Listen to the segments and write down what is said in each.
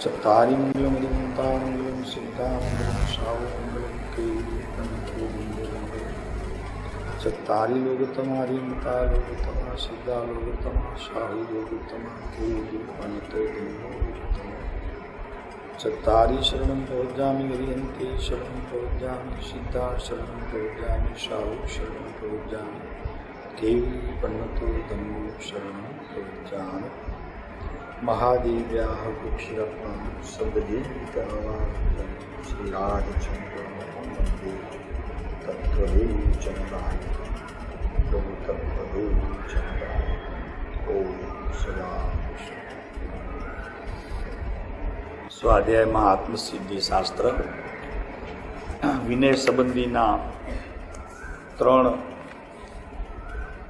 चत्तारिमूलमदिगन्तामूलं सिद्धामूलं शावमूलं केवलं चत्तारि लोकतमारिमता लोकतमा सिद्धा लोकतमा शाहु लोकतमा केवलमतो चत्तारि शरणं प्रवज्जामि हरियन्ते शरणं प्रवज्जामि सिद्धा शरणं प्रवज्जामि शाहु शरणं प्रवज्जामि केवलमतो धम्मो शरणं प्रवज्जामि महादेव्याः कुक्षिरत्नं सद्देविकावान् श्रीराजचन्द्रं वन्दे तत्त्वदेवचन्द्राय प्रभु तत्त्वदेवचन्द्राय ओम सदा। સ્વાધ્યાયમાં આત્મસિદ્ધિ શાસ્ત્ર વિનય સંબંધીના 3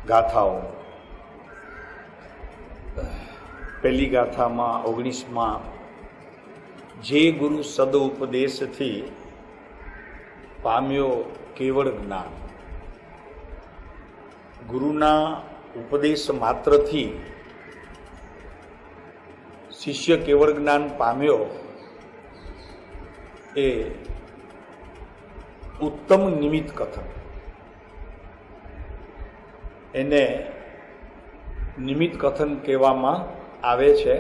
ગાથાઓ. પહેલી ગાથામાં 19માં જે ગુરુ સદ ઉપદેશથી પામ્યો કેવળ જ્ઞાન. ગુરુના ઉપદેશ માત્રથી શિષ્ય કેવળ જ્ઞાન પામ્યો એ ઉત્તમ નિમિત્ત કથન. એને નિમિત્ત કથન કહેવામાં આવે છે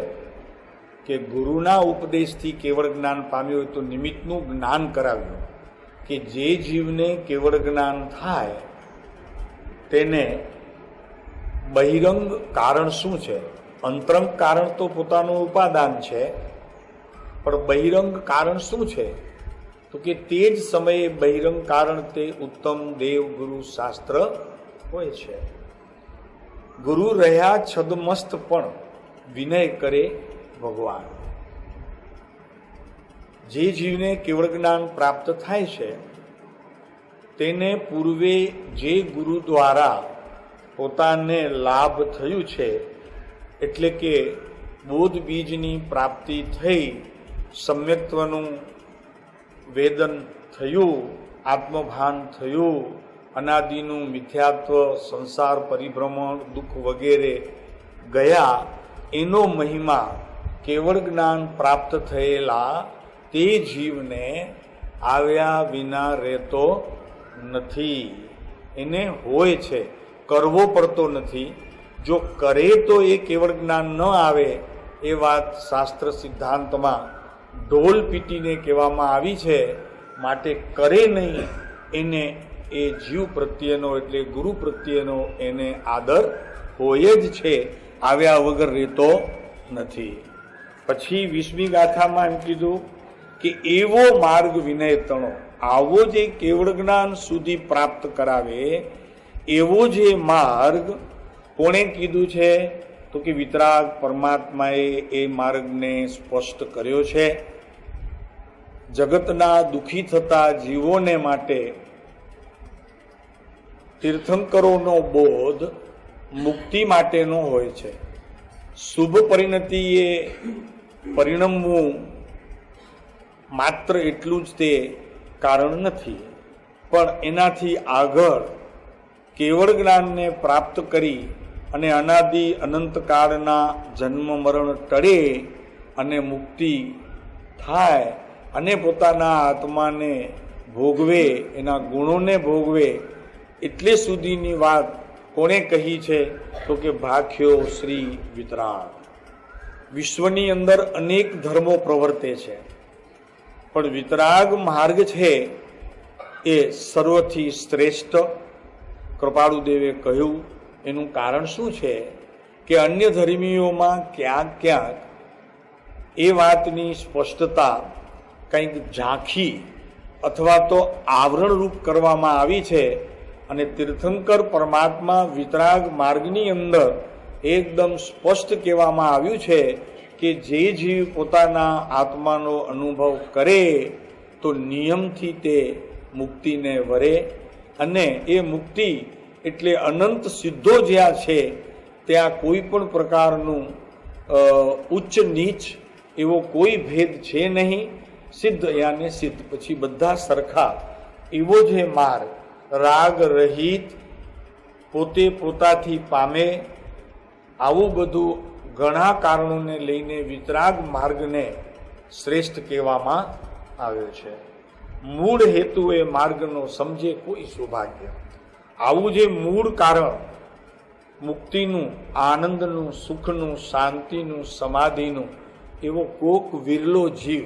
કે ગુરુના ઉપદેશથી કેવળ જ્ઞાન પામ્યું હોય તો નિમિત્તનું જ્ઞાન કરાવ્યું કે જે જીવને કેવળ જ્ઞાન થાય તેને બહિરંગ કારણ શું છે. અંતરંગ કારણ તો પોતાનું ઉપાદાન છે, પણ બહિરંગ કારણ શું છે તો કે તે જ સમયે બહિરંગ કારણ તે ઉત્તમ દેવ ગુરુ શાસ્ત્ર હોય છે. ગુરુ રહ્યા છદમસ્ત પણ વિનય કરે ભગવાન. જે જીવને કેવળ જ્ઞાન પ્રાપ્ત થાય છે તેને પૂર્વે જે ગુરુ દ્વારા પોતાને લાભ થયું છે, એટલે કે બોધ બીજની પ્રાપ્તિ થઈ, સમ્યક્ત્વનું વેદન થયું, આત્મભાન થયું, અનાદિનું મિથ્યાત્વ, સંસાર પરિભ્રમણ, દુઃખ વગેરે ગયા, એનો મહિમા કેવળ જ્ઞાન પ્રાપ્ત થયેલા તે જીવને આવ્યા વિના રહેતો નથી. એને હોય છે, કરવો પડતો નથી. જો કરે તો એ કેવળ જ્ઞાન ન આવે એ વાત શાસ્ત્ર સિદ્ધાંતમાં ઢોલ પીટીને કહેવામાં આવી છે. માટે કરે નહીં એને એ જીવ પ્રત્યેનો એટલે ગુરુ પ્રત્યેનો એને આદર હોય જ છે, આવ્યા વગર રહેતો નથી. પછી 20મી ગાથામાં એમ કીધું કે એવો માર્ગ વિનય તણો, આવો જે કેવળ જ્ઞાન સુધી પ્રાપ્ત કરાવે એવો જે માર્ગ કોણે કીધું છે તો કે વિતરાગ પરમાત્માએ એ માર્ગને સ્પષ્ટ કર્યો છે. જગતના દુઃખી થતા જીવોને માટે તીર્થંકરોનો બોધ મુક્તિ માટેનો હોય છે. શુભ પરિણતિએ પરિણમવું માત્ર એટલું જ તે કારણ નથી, પણ એનાથી આગળ કેવળ જ્ઞાનને પ્રાપ્ત કરી અને અનાદિ અનંતકાળના જન્મ મરણ ટળે અને મુક્તિ થાય અને પોતાના આત્માને ભોગવે, એના ગુણોને ભોગવે, એટલે સુધીની વાત કોણે કહી છે તો કે ભાખ્યો શ્રી વિતરાગ. વિશ્વની અંદર અનેક ધર્મો પ્રવર્તે છે, પણ વિતરાગ માર્ગ છે એ સર્વથી શ્રેષ્ઠ. કૃપાળુદેવે કહ્યું એનું કારણ શું છે કે અન્ય ધર્મીઓમાં ક્યાંક ક્યાંક એ વાતની સ્પષ્ટતા કંઈક ઝાંખી અથવા તો આવરણરૂપ કરવામાં આવી છે, અને તીર્થંકર પરમાત્મા વિતરાગ માર્ગની અંદર એકદમ સ્પષ્ટ કહેવામાં આવ્યું છે કે જે જીવ પોતાના આત્માનો અનુભવ કરે તો નિયમથી તે મુક્તિને વરે, અને એ મુક્તિ એટલે અનંત સિદ્ધો જ્યાં છે ત્યાં કોઈ પણ પ્રકારનું ઉચ્ચ નીચ એવો કોઈ ભેદ છે નહીં. સિદ્ધ યાને સિદ્ધ, પછી બધા સરખા. એવો જે માર્ગ રાગ રહિત પોતે પોતાથી પામે, આવું બધું ઘણા કારણોને લઈને વિતરાગ માર્ગને શ્રેષ્ઠ કહેવામાં આવ્યો છે. મૂળ હેતુ એ માર્ગનો સમજે કોઈ સૌભાગ્ય. આવું જે મૂળ કારણ મુક્તિનું, આનંદનું, સુખનું, શાંતિનું, સમાધિનું, એવો કોક વિરલો જીવ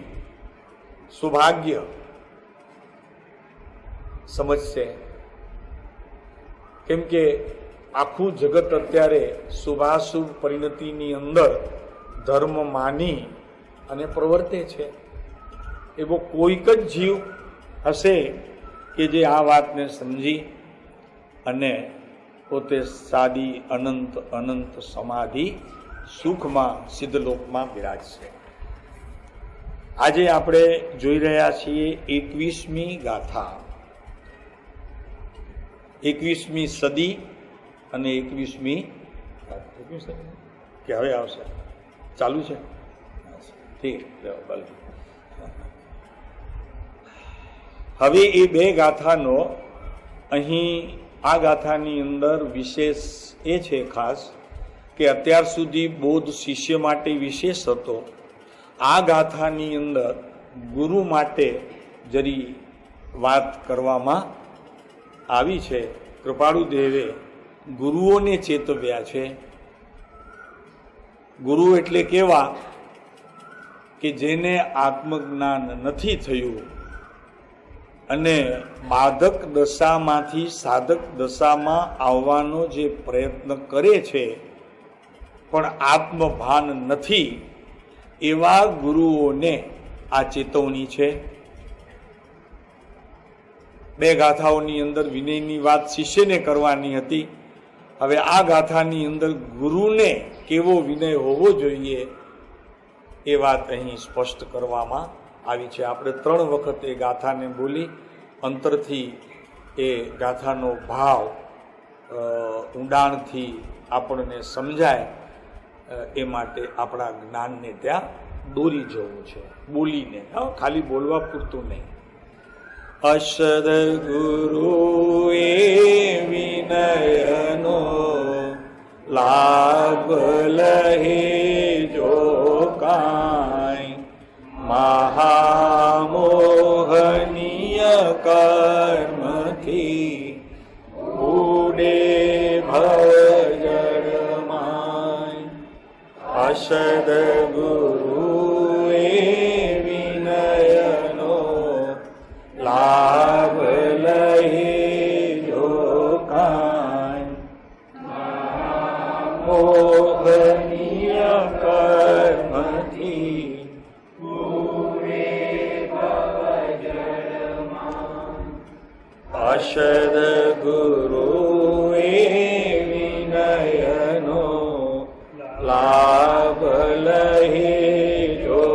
સૌભાગ્ય સમજશે. કેમ કે આખું જગત અત્યારે શુભાશુભ પરિણતિની અંદર ધર્મ માની અને પ્રવર્તે છે. એવો કોઈક જ જીવ હશે કે જે આ વાતને સમજી અને પોતે સાદી અનંત અનંત સમાધિ સુખમાં સિદ્ધલોકમાં બિરાજશે. આજે આપણે જોઈ રહ્યા છીએ 21મી ગાથા, 21મી સદી અને 21મી કે હવે આવશે, ચાલુ છે, ઠીક. હવે એ બે ગાથાનો અહીં આ ગાથાની અંદર વિશેષ એ છે ખાસ કે અત્યાર સુધી બોધ શિષ્ય માટે વિશેષ હતો. આ ગાથાની અંદર ગુરુ માટે જરી વાત કરવામાં આવી છે. કૃપાળુ દેવે ગુરુઓને ચેતવ્યા છે. ગુરુ એટલે કેવા કે જેને આત્મજ્ઞાન નથી થયું અને બાધક દશામાંથી સાધક દશામાં આવવાનો જે પ્રયત્ન કરે છે પણ આત્મભાન નથી, એવા ગુરુઓને આ ચેતવણી છે. બે ગાથાઓની અંદર વિનયની વાત શિષ્યને કરવાની હતી. હવે આ ગાથાની અંદર ગુરુને કેવો વિનય હોવો જોઈએ એ વાત અહીં સ્પષ્ટ કરવામાં આવી છે. આપણે 3 વખત એ ગાથાને બોલી અંતરથી એ ગાથાનો ભાવ ઊંડાણથી આપણને સમજાય એ માટે આપણા જ્ઞાનને ત્યાં દોરી જવું છે, બોલીને, ખાલી બોલવા પૂરતું નહીં. અસદ ગુરુ એ વિનયનો લાભ લહે જો કાંઈ, મહામોહનીય કર્મથી ઉડે ભવજળમાય. અસદ ગુરુ એ વિનયનો લાભ લહે જો કાંઈ, મોહનીય કર્મથી અસદ ગુરુ એ વિનયનો લાભ લહે જો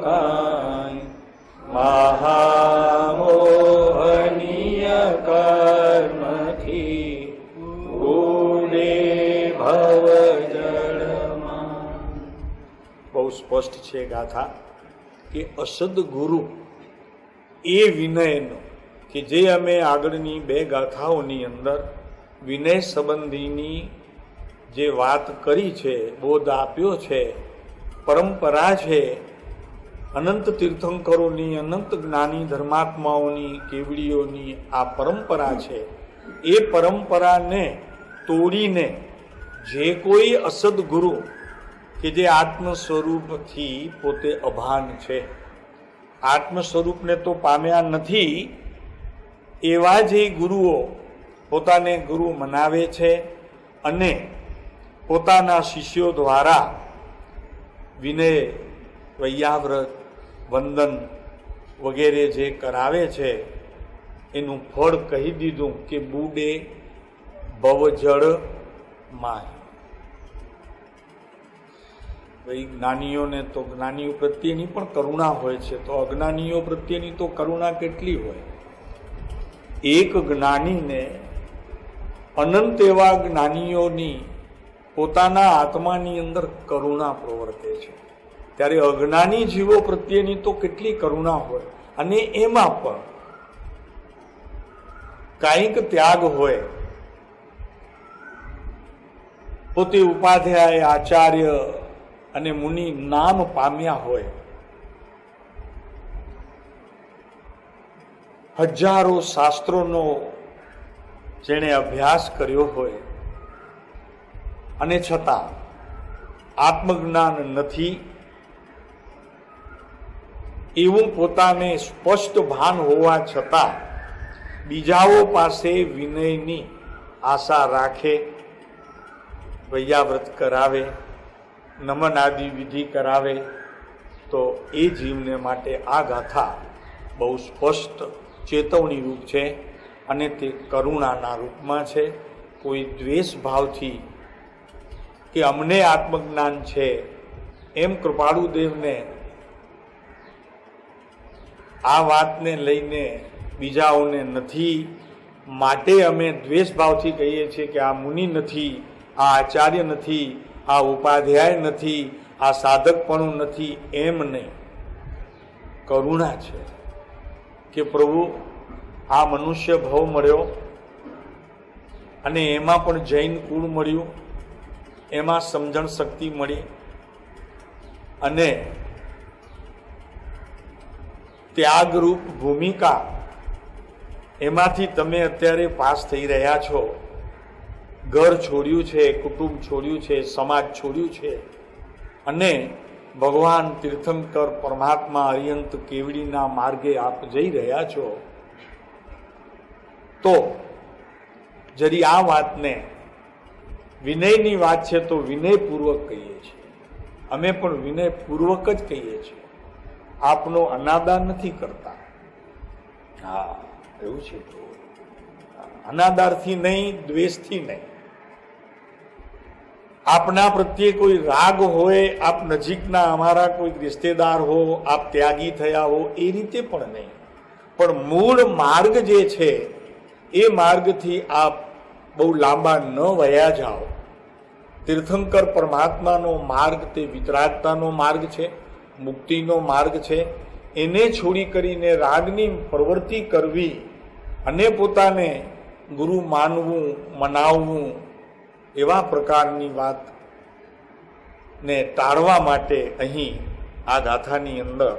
કાંઈ, મહામોહનીય કર્મથી ઉડે ભવજળમાં. બહુ સ્પષ્ટ છે ગાથા કે અસદ ગુરુ એ વિનયનો, કે જે અમે આગળની 2 ગાથાઓની અંદર વિનય સંબંધીની જે વાત કરી છે, બોધ આપ્યો છે, પરંપરા છે, અનંત તીર્થંકરોની, અનંત જ્ઞાની ધર્માત્માઓની, કેવડીઓની આ પરંપરા છે. એ પરંપરાને તોડીને જે કોઈ અસદ ગુરુ કે જે આત્મ સ્વરૂપથી પોતે અભાન છે, આત્મ સ્વરૂપને તો પામ્યા નથી, એવા જે ગુરુઓ પોતાને ગુરુ મનાવે છે અને પોતાના શિષ્યો દ્વારા વિનય, વૈયાવ્રત, વંદન વગેરે જે કરાવે છે એનું ફળ કહી દીધું કે બુડે ભવજળ માય. ભાઈ જ્ઞાનીઓને તો જ્ઞાનીઓ પ્રત્યેની પણ કરુણા હોય છે, તો અજ્ઞાનીઓ પ્રત્યેની તો કરુણા કેટલી હોય. એક જ્ઞાનીને અનંત એવા જ્ઞાનીઓની પોતાના આત્માની અંદર કરુણા પ્રવર્તે છે, ત્યારે અજ્ઞાની જીવો પ્રત્યેની તો કેટલી કરુણા હોય. અને એમાં પણ કાંઈક ત્યાગ હોય. પોતે ઉપાધ્યાય, આચાર્ય અને મુનિ નામ પામ્યા હોય હજારો શાસ્ત્રોનો જેણે અભ્યાસ કર્યો હોય અને છતાં આત્મજ્ઞાન નથી એવું પોતાને સ્પષ્ટ ભાન હોવા છતાં બીજાઓ પાસે વિનયની આશા રાખે, વૈયાવ્રત કરાવે, નમન આદિ વિધિ કરાવે, તો એ જીવને માટે આ ગાથા બહુ સ્પષ્ટ ચેતવણી રૂપ છે અને તે કરુણાના રૂપમાં છે. કોઈ દ્વેષ ભાવથી કે અમને આત્મજ્ઞાન છે એમ કૃપાળુદેવને આ વાતને લઈને બીજાઓને નથી, માટે અમે દ્વેષ ભાવથી કહીએ છીએ કે આ મુનિ નથી, આ આચાર્ય નથી, આ ઉપાધ્યાય નથી, આ સાધકપણું નથી, એમ નહીં. કરુણા છે કે પ્રભુ આ મનુષ્ય ભવ મળ્યો અને એમાં પણ જૈન કુળ મળ્યું, એમાં સમજણ શક્તિ મળી અને ત્યાગરૂપ ભૂમિકા એમાંથી તમે અત્યારે પાસ થઈ રહ્યા છો. ઘર છોડ્યું છે, કુટુંબ છોડ્યું છે, સમાજ છોડ્યું છે અને ભગવાન તીર્થંકર પરમાત્મા અરિયંત કેવડીના માર્ગે આપ જઈ રહ્યા છો. તો જરી આ વાતને વિનયની વાત છે તો વિનયપૂર્વક કહીએ છીએ. અમે પણ વિનયપૂર્વક જ કહીએ છીએ, આપનો અનાદાર નથી કરતા. હા, એવું છે. અનાદારથી નહીં, દ્વેષથી નહીં. આપના પ્રત્યે કોઈ રાગ હોય, આપ નજીકના અમારા કોઈ રિશ્તેદાર હો, આપ ત્યાગી થયા હો, એ રીતે પણ નહીં. પણ મૂળ માર્ગ જે છે એ માર્ગથી આપ બહુ લાંબા ન વયા જાઓ. તીર્થંકર પરમાત્માનો માર્ગ તે વિતરાગતાનો માર્ગ છે, મુક્તિનો માર્ગ છે. એને છોડી કરીને રાગની પ્રવૃત્તિ કરવી અને પોતાને ગુરુ માનવું, મનાવવું, એવા પ્રકારની વાત ને ટાળવા માટે અહીં આ ગાથાની અંદર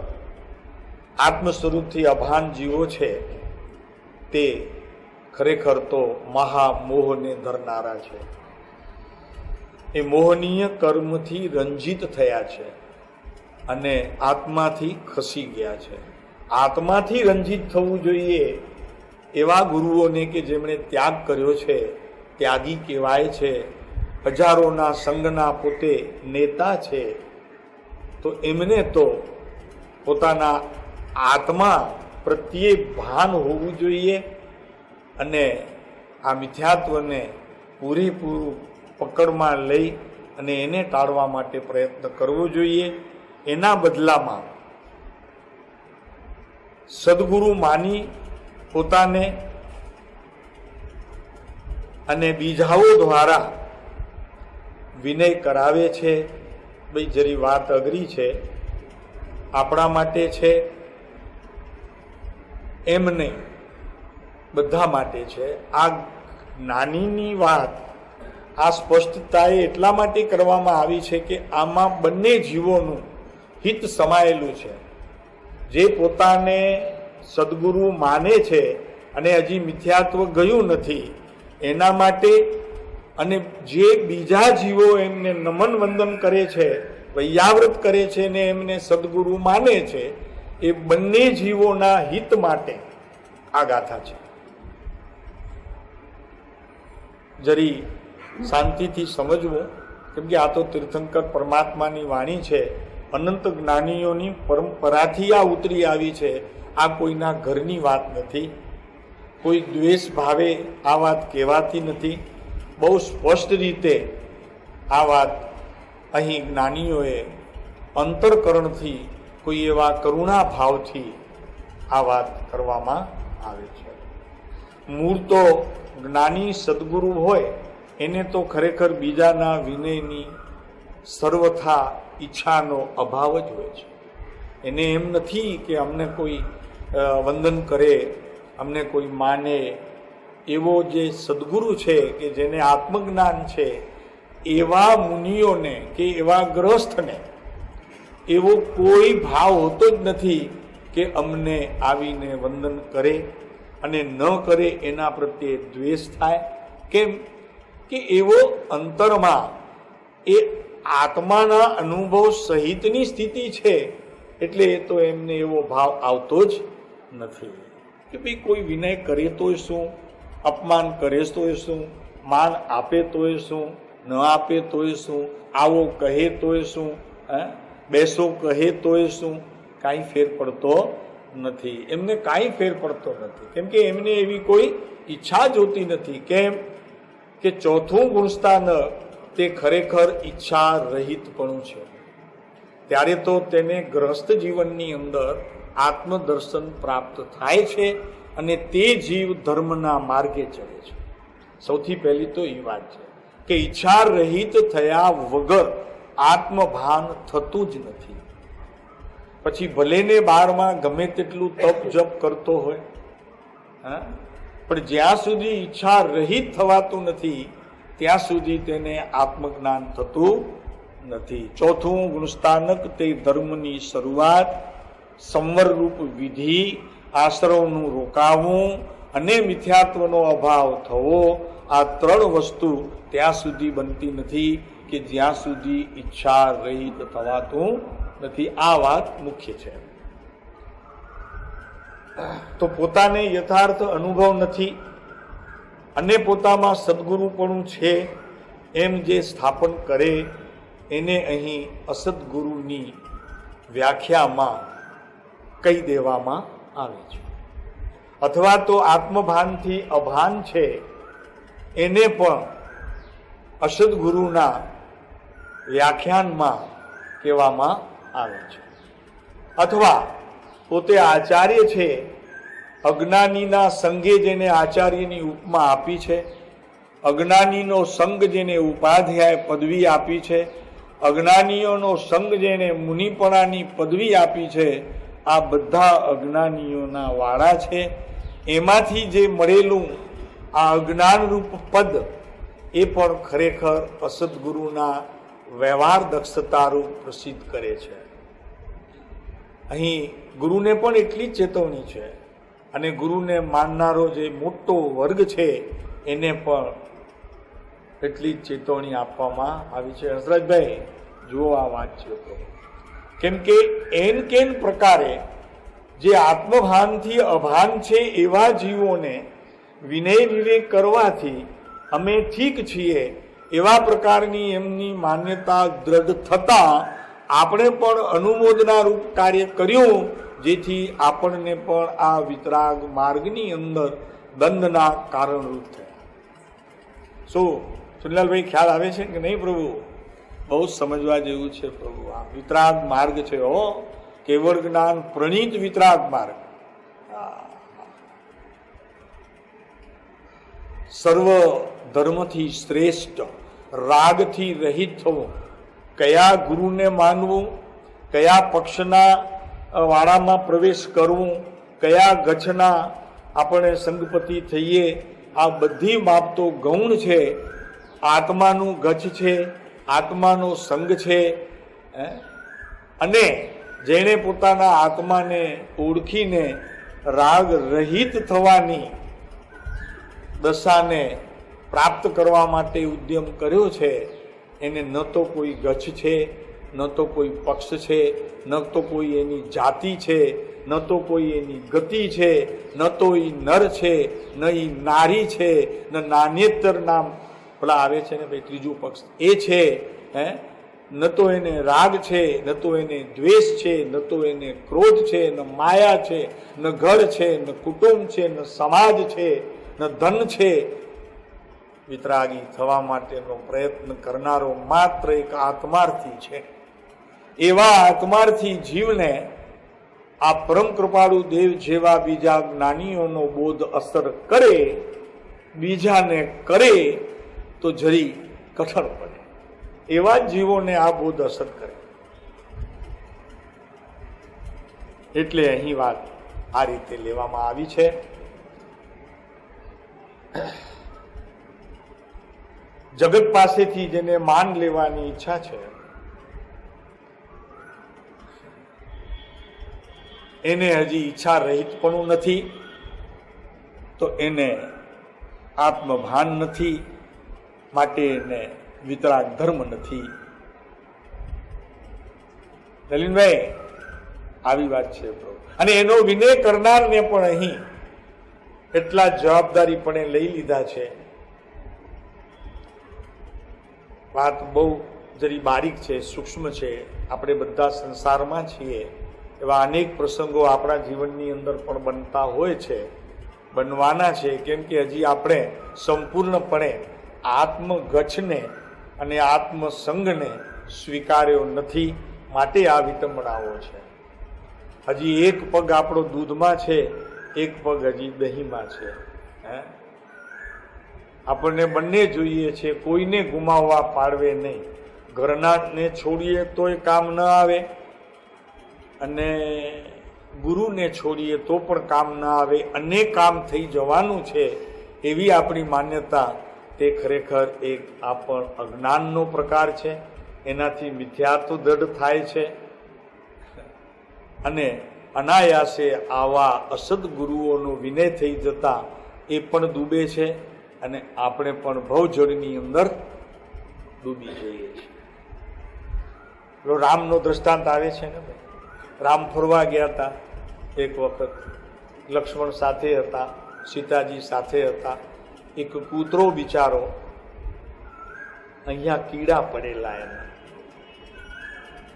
આત્મ સ્વરૂપથી અભાન જીવો છે તે ખરેખર તો મહામોહને ધરનારા છે. એ મોહનીય કર્મથી રંજિત થયા છે અને આત્માથી ખસી ગયા છે. આત્માથી રંજિત થવું જોઈએ એવા ગુરુઓને કે જેમણે ત્યાગ કર્યો છે ત્યાગી કહેવાય છે. હજારોના સંઘના પોતે નેતા છે. તો એમને તો પોતાના આત્મા પ્રત્યે ભાન હોવું જોઈએ અને આ મિથ્યાત્વને પૂરેપૂરું પકડમાં લઈ અને એને ટાળવા માટે પ્રયત્ન કરવો જોઈએ. એના બદલામાં સદગુરુ માની પોતાને અને બીજાઓ દ્વારા વિનય કરાવે છે. ભાઈ જરી વાત અઘરી છે, આપણા માટે છે એમ નહીં, બધા માટે છે. આ નાનીની વાત આ સ્પષ્ટતાએ એટલા માટે કરવામાં આવી છે કે આમાં બંને જીવોનું હિત સમાયેલું છે. જે પોતાને સદગુરુ માને છે અને હજી મિથ્યાત્વ ગયું નથી એના માટે, અને જે બીજા જીવો એમને નમન વંદન કરે છે, વૈયાવ્રત કરે છે ને એમને સદગુરુ માને છે, એ બંને જીવોના હિત માટે આ ગાથા છે. જરી શાંતિથી સમજવું, કેમ કે આ તો તીર્થંકર પરમાત્માની વાણી છે, અનંત જ્ઞાનીઓની પરંપરાથી આ ઉતરી આવી છે. આ કોઈના ઘરની વાત નથી, કોઈ દ્વેષ ભાવે આ વાત કહેવાતી નથી. બહુ સ્પષ્ટ રીતે આ વાત અહીં જ્ઞાનીઓએ અંતરકરણથી કોઈ એવા કરુણા ભાવથી આ વાત કરવામાં આવે છે. મૂળ તો જ્ઞાની સદગુરુ હોય એને તો ખરેખર બીજાના વિનયની સર્વથા ઈચ્છાનો અભાવ જ હોય છે. એને એમ નથી કે અમને કોઈ વંદન કરે, અમને કોઈ માને. એવો જે સદગુરુ છે કે જેને આત્મજ્ઞાન છે એવા મુનિઓને કે એવા ગ્રસ્થને એવો કોઈ ભાવ હોતો જ નથી કે અમને આવીને વંદન કરે અને ન કરે એના પ્રત્યે દ્વેષ થાય. કેમ કે એવો અંતરમાં એ આત્માના અનુભવ સહિતની સ્થિતિ છે, એટલે એ તો એમને એવો ભાવ આવતો જ નથી કે ભાઈ કોઈ વિનય કરે તોય શું, અપમાન કરે તોય શું, માન આપે તોય શું, ન આપે તોય શું, આવો કહે તોય શું, બેસો કહે તોય શું, કાંઈ ફેર પડતો નથી. એમને કાંઈ ફેર પડતો નથી, કેમ કે એમને એવી કોઈ ઈચ્છા જોતી નથી. કેમ કે ચોથું ગુણસ્થાન તે ખરેખર ઈચ્છા રહિતપણું છે. ત્યારે તો તેને ગ્રસ્ત જીવનની અંદર આત્મદર્શન પ્રાપ્ત થાય છે અને તે જીવ ધર્મના માર્ગે ચડે છે. સૌથી પહેલી તો એ વાત છે કે ઈચ્છા રહિત થયા વગર આત્મભાન થતું જ નથી. પછી ભલે ને બારમાં ગમે તેટલું તપ જપ કરતો હોય, પણ જ્યાં સુધી ઈચ્છા રહિત થવાતું નથી ત્યાં સુધી તેને આત્મજ્ઞાન થતું નથી. ચોથું ગુણસ્થાનક તે ધર્મની શરૂઆત, સંવરરૂપ વિધિ, આશ્રવનું રોકાવું અને મિથ્યાત્વનો અભાવ થવો, આ ત્રણ વસ્તુ ત્યાં સુધી બનતી નથી કે જ્યાં સુધી ઈચ્છા રહિત થવાતું નથી. આ વાત મુખ્ય છે. તો પોતાને યથાર્થ અનુભવ નથી અને પોતામાં સદગુરુપણું છે એમ જે સ્થાપન કરે એને અહીં અસદગુરુની વ્યાખ્યામાં કહી દેવામાં આવે છે. અથવા તો આત્મભાનથી અભાન છે એને પણ અસદગુરુના વ્યાખ્યાનમાં કહેવામાં આવે છે. અથવા પોતે આચાર્ય છે, અજ્ઞાનીના સંગે જેને આચાર્યની ઉપમા આપી છે, અજ્ઞાનીનો સંગ જેને ઉપાધ્યાય પદવી આપી છે, અજ્ઞાનીઓનો સંગ જેને મુનિપણાની પદવી આપી છે, આ બધા અજ્ઞાનીઓના વાળા છે. એમાંથી જે મળેલું આ અજ્ઞાનરૂપ પદ એ પણ ખરેખર અસદગુરુના વ્યવહાર દક્ષતારૂપ પ્રસિદ્ધ કરે છે. અહીં ગુરુને પણ એટલી જ ચેતવણી છે અને ગુરુને માનનારો જે મોટો વર્ગ છે એને પણ એટલી જ ચેતવણી આપવામાં આવી છે. હસરતભાઈ જુઓ આ વાંચ્યો તો, કેમ કે એન કેન પ્રકારે જે આત્મભાનથી અભાન છે એવા જીવોને વિનય વિવેક કરવાથી અમે ઠીક છીએ એવા પ્રકારની એમની માન્યતા દ્રઢ થતા આપણે પણ અનુમોદના રૂપ કાર્ય કર્યું, જેથી આપણને પણ આ વિતરાગ માર્ગની અંદર દંડના કારણરૂપ થયા. શું સુનિલાલભાઈ ખ્યાલ આવે છે કે નહીં? પ્રભુ બહુ સમજવા જેવું છે. પ્રભુ આ વિતરાગ માર્ગ છે, હો, કેવળ જ્ઞાન પ્રણીત વિતરાગ માર્ગ. સર્વ ધર્મથી શ્રેષ્ઠ રાગથી રહિત થવું, કયા ગુરુને માનવું, કયા પક્ષના વાળામાં પ્રવેશ કરવું, કયા ગચ્છના આપણે સંગપતિ થઈએ, આ બધી બાબતો ગૌણ છે. આત્માનું ગચ્છ છે, આત્માનો સંગ છે. અને જેણે પોતાના આત્માને ઓળખીને રાગ રહિત થવાની દશાને પ્રાપ્ત કરવા માટે ઉદ્યમ કર્યો છે, એને ન તો કોઈ ગચ્છ છે, ન તો કોઈ પક્ષ છે, ન તો કોઈ એની જાતિ છે, ન તો કોઈ એની ગતિ છે, ન તો એ નર છે, ન એ નારી છે, ન નાન્યેતર નામ પેલા આવે છે ને ભાઈ ત્રીજું પક્ષ એ છે. ન તો એને રાગ છે, ન તો એને દ્વેષ છે, ન તો એને ક્રોધ છે, ન માયા છે, ન ઘર છે, ન કુટુંબ છે, ન સમાજ છે, ન ધન છે. વિતરાગી થવા માટેનો પ્રયત્ન કરનારો માત્ર એક આત્માર્થી છે. એવા આત્માર્થી જીવને આ પરમ કૃપાળુ દેવ જેવા બીજા જ્ઞાનીઓનો બોધ અસર કરે, બીજાને કરે તો જરી કઠણ પડે. એવા જ જીવોને આ બોધ અસર કરે. એટલે અહીં વાત આ રીતે લેવામાં આવી છે. જગત પાસેથી જેને માન લેવાની ઈચ્છા છે, એને હજી ઈચ્છા રહિતપણું નથી, તો એને આત્મભાન નથી, માટે એને વિતરાગ ધર્મ નથી. નલિનભાઈ, આવી વાત છે પ્રભુ. અને એનો વિનય કરનારને પણ અહીં એટલા જવાબદારીપણે લઈ લીધા છે. વાત બહુ જરી બારીક છે, સૂક્ષ્મ છે. આપણે બધા સંસારમાં છીએ, એવા અનેક પ્રસંગો આપણા જીવનની અંદર પણ બનતા હોય છે, બનવાના છે. કેમ કે હજી આપણે સંપૂર્ણપણે આત્મગચ્છને અને આત્મસંગને સ્વીકાર્યો નથી, માટે આ વિટંબણાઓ છે. હજી એક પગ આપણો દૂધમાં છે, એક પગ હજી દહીંમાં છે. આપણને બંને જોઈએ છે, કોઈને ગુમાવવા પાડવે નહીં. ઘરનાને છોડીએ તોય કામ ન આવે, અને ગુરુને છોડીએ તો પણ કામ ન આવે, અને કામ થઈ જવાનું છે એવી આપણી માન્યતા, તે ખરેખર એક આ પણ અજ્ઞાનનો પ્રકાર છે. એનાથી મિથ્યાત્વ દ્રઢ થાય છે, અને અનાયાસે આવા અસદગુરુઓનો વિનય થઈ જતા એ પણ ડૂબે છે, અને આપણે પણ ભવજળની અંદર ડૂબી જઈએ છીએ. રામનો દ્રષ્ટાંત આવે છે ને ભાઈ. રામ ફરવા ગયા હતા એક વખત, લક્ષ્મણ સાથે હતા, સીતાજી સાથે હતા. એક કૂતરો બિચારો અહીંયા કીડા પડેલા એના,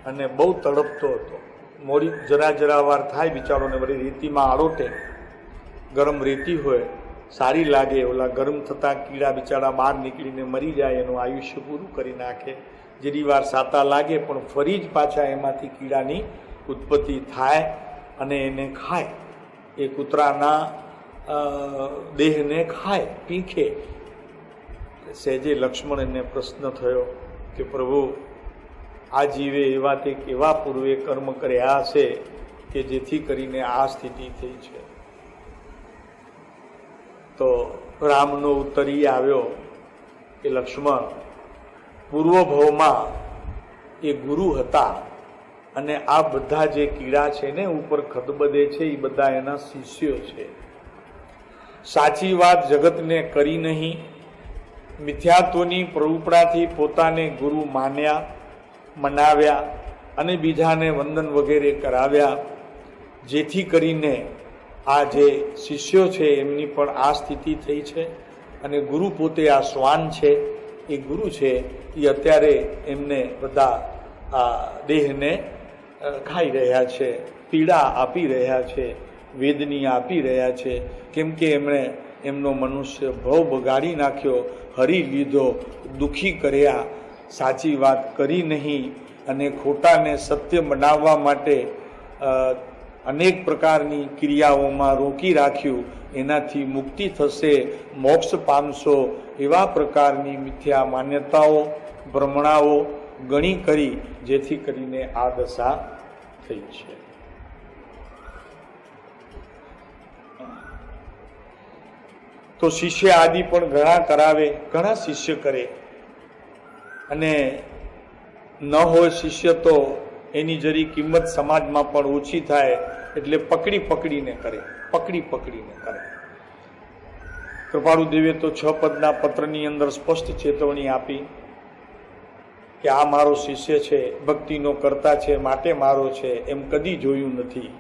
અને બહુ તડપતો હતો. મોડી જરા વાર થાય બિચારોને, વળી રેતીમાં આરોટે, ગરમ રેતી હોય, સારી લાગે. ઓલા ગરમ થતા કીડા બિચારા બહાર નીકળીને મરી જાય, એનું આયુષ્ય પૂરું કરી નાખે. જેની વાર સાતા લાગે, પણ ફરી જ પાછા એમાંથી કીડાની ઉત્પત્તિ થાય અને એને ખાય. એ કૂતરાના દેહને ખાય, પીંખે. સહેજે લક્ષ્મણને પ્રશ્ન થયો કે પ્રભુ, આ જીવે એવા તે કેવા પૂર્વે કર્મ કર્યા છે કે જેથી કરીને આ સ્થિતિ થઈ છે? તો રામનો ઉત્તર એ આવ્યો કે લક્ષ્મણ, પૂર્વ ભવમાં એ ગુરુ હતા, અને આ બધા જે કીડા છે ને ઉપર ખદબદે છે, એ બધા એના શિષ્યો છે. સાચી વાત જગતને કરી નહીં, મિથ્યાત્વની પ્રરૂપણાથી પોતાને ગુરુ માન્યા, મનાવ્યા, અને બીજાને વંદન વગેરે કરાવ્યા, જેથી કરીને આ જે શિષ્યો છે એમની પણ આ સ્થિતિ થઈ છે. અને ગુરુ પોતે આ શ્વાન છે, એ ગુરુ છે, એ અત્યારે એમને બધા આ દેહને ખાઈ રહ્યા છે, પીડા આપી રહ્યા છે, વેદની આપી રહ્યા છે. કેમ કે એમણે એમનો મનુષ્ય ભવ બગાડી નાખ્યો, હરી લીધો, દુઃખી કર્યા, સાચી વાત કરી નહીં, અને ખોટાને સત્ય બનાવવા માટે અનેક પ્રકારની ક્રિયાઓમાં રોકી રાખ્યું. એનાથી મુક્તિ થશે, મોક્ષ પામશો, એવા પ્રકારની મિથ્યા માન્યતાઓ, ભ્રમણાઓ ગણી કરી, જેથી કરીને આ દશા થઈ છે. તો શિષ્ય આદિ પણ ઘણા કરાવે, ઘણા શિષ્ય કરે, અને ન હોય શિષ્ય તો એની જરી કિંમત સમાજમાં પણ ઓછી થાય, એટલે પકડી પકડીને કરે. કૃપાળુદેવે તો 6 પદના પત્રની અંદર સ્પષ્ટ ચેતવણી આપી કે આ મારો શિષ્ય છે, ભક્તિનો કરતા છે, માટે મારો છે, એમ કદી જોયું નથી.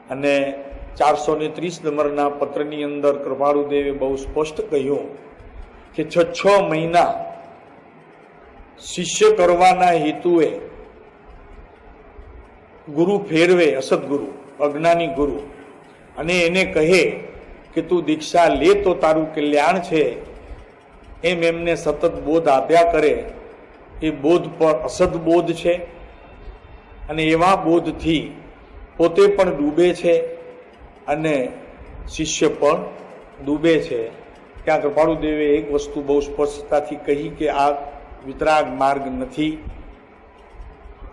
અને 430 નંબરના પત્રની અંદર કૃપાળુદેવે બહુ સ્પષ્ટ કહ્યું કે 6 મહિના શિષ્ય કરવાના હેતુએ ગુરુ ફેરવે, અસદગુરુ, અજ્ઞાની ગુરુ, અને એને કહે કે તું દીક્ષા લે તો તારું કલ્યાણ છે, એમ એમને સતત બોધ આપ્યા કરે. એ બોધ પણ અસદબોધ છે, અને એવા બોધથી પોતે પણ ડૂબે છે, અને શિષ્ય પણ ડૂબે છે. ત્યાં કૃપાળુદેવે એક વસ્તુ બહુ સ્પષ્ટતાથી કહી કે આ વિતરાગ માર્ગ નથી,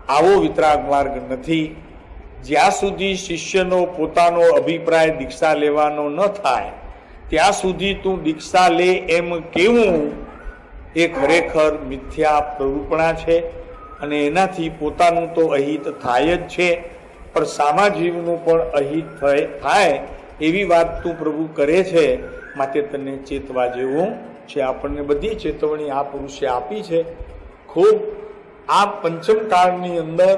આવો વિતરાગ માર્ગ નથી. જ્યાં સુધી શિષ્યનો પોતાનો અભિપ્રાય દીક્ષા લેવાનો ન થાય, ત્યાં સુધી તું દીક્ષા લે એમ કેવું એ ખરેખર મિથ્યા પ્રરૂપણા છે, અને એનાથી પોતાનું તો અહિત થાય જ છે, પણ સામા જીવનું પણ અહિત થાય એવી વાત તું પ્રભુ કરે છે, માટે તને ચેતવા જેવું છે. આપણને બધી ચેતવણી આ પુરુષે આપી છે. ખૂબ આ પંચમ કાળની અંદર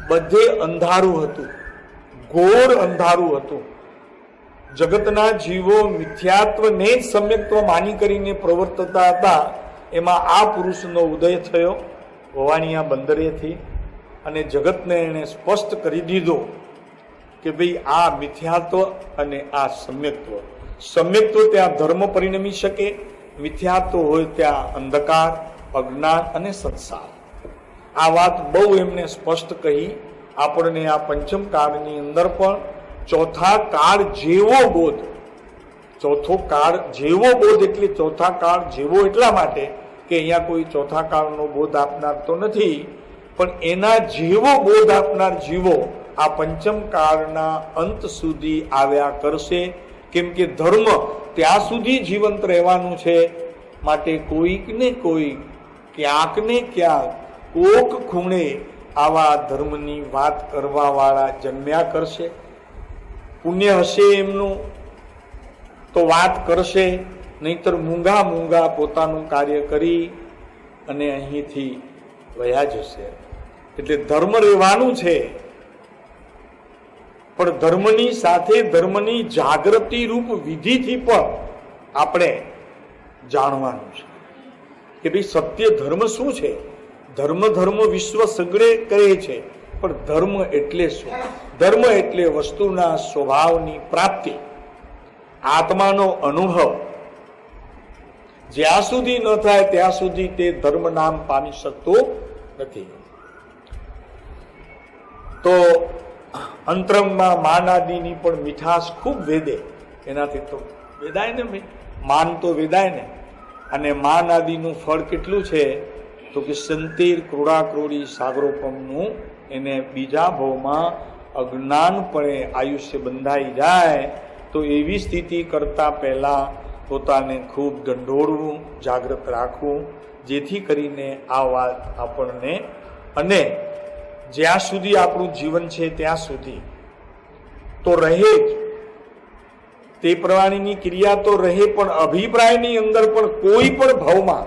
બધે અંધારું હતું, ઘોર અંધારું હતું. જગતના જીવો મિથ્યાત્વને જ સમ્યક્ત્વ માની કરીને પ્રવર્તતા હતા. એમાં આ પુરુષનો ઉદય થયો વવાણિયા બંદરેથી, અને જગતને એને સ્પષ્ટ કરી દીધો કે ભાઈ આ મિથ્યાત્વ અને આ સમ્યક્ત્વ. સમ્યક્ત્વ ત્યાં ધર્મ પરિણમી શકે, મિથ્યાત્વ હોય ત્યાં અંધકાર, અજ્ઞાન અને સંસાર. આ વાત બહુ એમને સ્પષ્ટ કહી. આપણને આ પંચમ કાળની અંદર પણ ચોથા કાળ જેવો બોધ, ચોથો કાળ જેવો બોધ એટલે ચોથા કાળ જેવો એટલા માટે કે અહીંયા કોઈ ચોથા કાળનો બોધ આપનાર તો નથી, પણ એના જેવો બોધ આપનાર જીવો આ પંચમ કાળના અંત સુધી આવ્યા કરશે. કેમ કે ધર્મ ત્યાં સુધી જીવંત રહેવાનું છે, માટે કોઈક ને કોઈક, ક્યાંક ને ક્યાંક, કોક ખૂણે આવા ધર્મની વાત કરવા વાળા જન્મ્યા કરશે. પુણ્ય હશે એમનું તો વાત કરશે, નહીતર મૂંગા મૂંગા પોતાનું કાર્ય કરી અને અહીંથી વયા જશે. એટલે ધર્મ રહેવાનું છે, પણ ધર્મની સાથે ધર્મની જાગૃતિ રૂપ વિધિથી પણ આપણે જાણવાનું છે કે ભાઈ સત્ય ધર્મ શું છે. ધર્મ ધર્મ વિશ્વ સગળે કહે છે, પણ ધર્મ એટલે શું? ધર્મ એટલે વસ્તુના સ્વભાવની પ્રાપ્તિ, આત્માનો અનુભવ. જ્યાં સુધી ન થાય ત્યાં સુધી તે ધર્મ નામ પામી શકતો નથી. તો અંતરંગમાં માન આદિની પણ મીઠાશ ખૂબ વેદે. એનાથી તો વેદાય ને ભાઈ, માન તો વેદાય ને. અને માન આદિનું ફળ કેટલું છે તો કે સંતીર ક્રોડા ક્રોડી સાગરોપમનું એને બીજા ભાવમાં અજ્ઞાનપણે આયુષ્ય બંધાઈ જાય. તો એવી સ્થિતિ કરતા પહેલા પોતાને ખૂબ દંડોળવું, જાગૃત રાખવું, જેથી કરીને આ વાત આપણને, અને જ્યાં સુધી આપણું જીવન છે ત્યાં સુધી તો રહે જ, તે પ્રમાણેની ક્રિયા તો રહે, પણ અભિપ્રાયની અંદર પણ કોઈ પણ ભાવમાં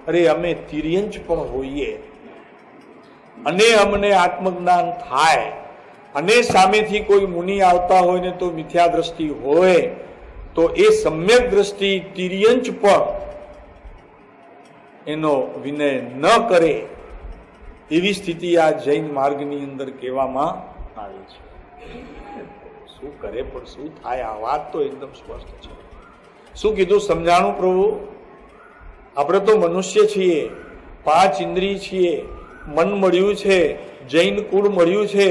અરે અમે તિર્યંચ પણ હોઈએ અને અમને આત્મજ્ઞાન થાય, અને સામેથી કોઈ મુનિ આવતા હોય ને તો મિથ્યા દ્રષ્ટિ હોય, તો એ સમ્યક દ્રષ્ટિ તિર્યંચ પણ એનો વિનય ન કરે એવી સ્થિતિ આ જૈન માર્ગની અંદર કહેવામાં આવી છે. શું કરે પણ શું થાય, આ વાત તો એકદમ સ્પષ્ટ છે. શું કીધું સમજાણું પ્રભુ? આપણે તો મનુષ્ય છીએ, 5 ઇન્દ્રિય છીએ, મન મળ્યું છે, જૈન કુળ મળ્યું છે.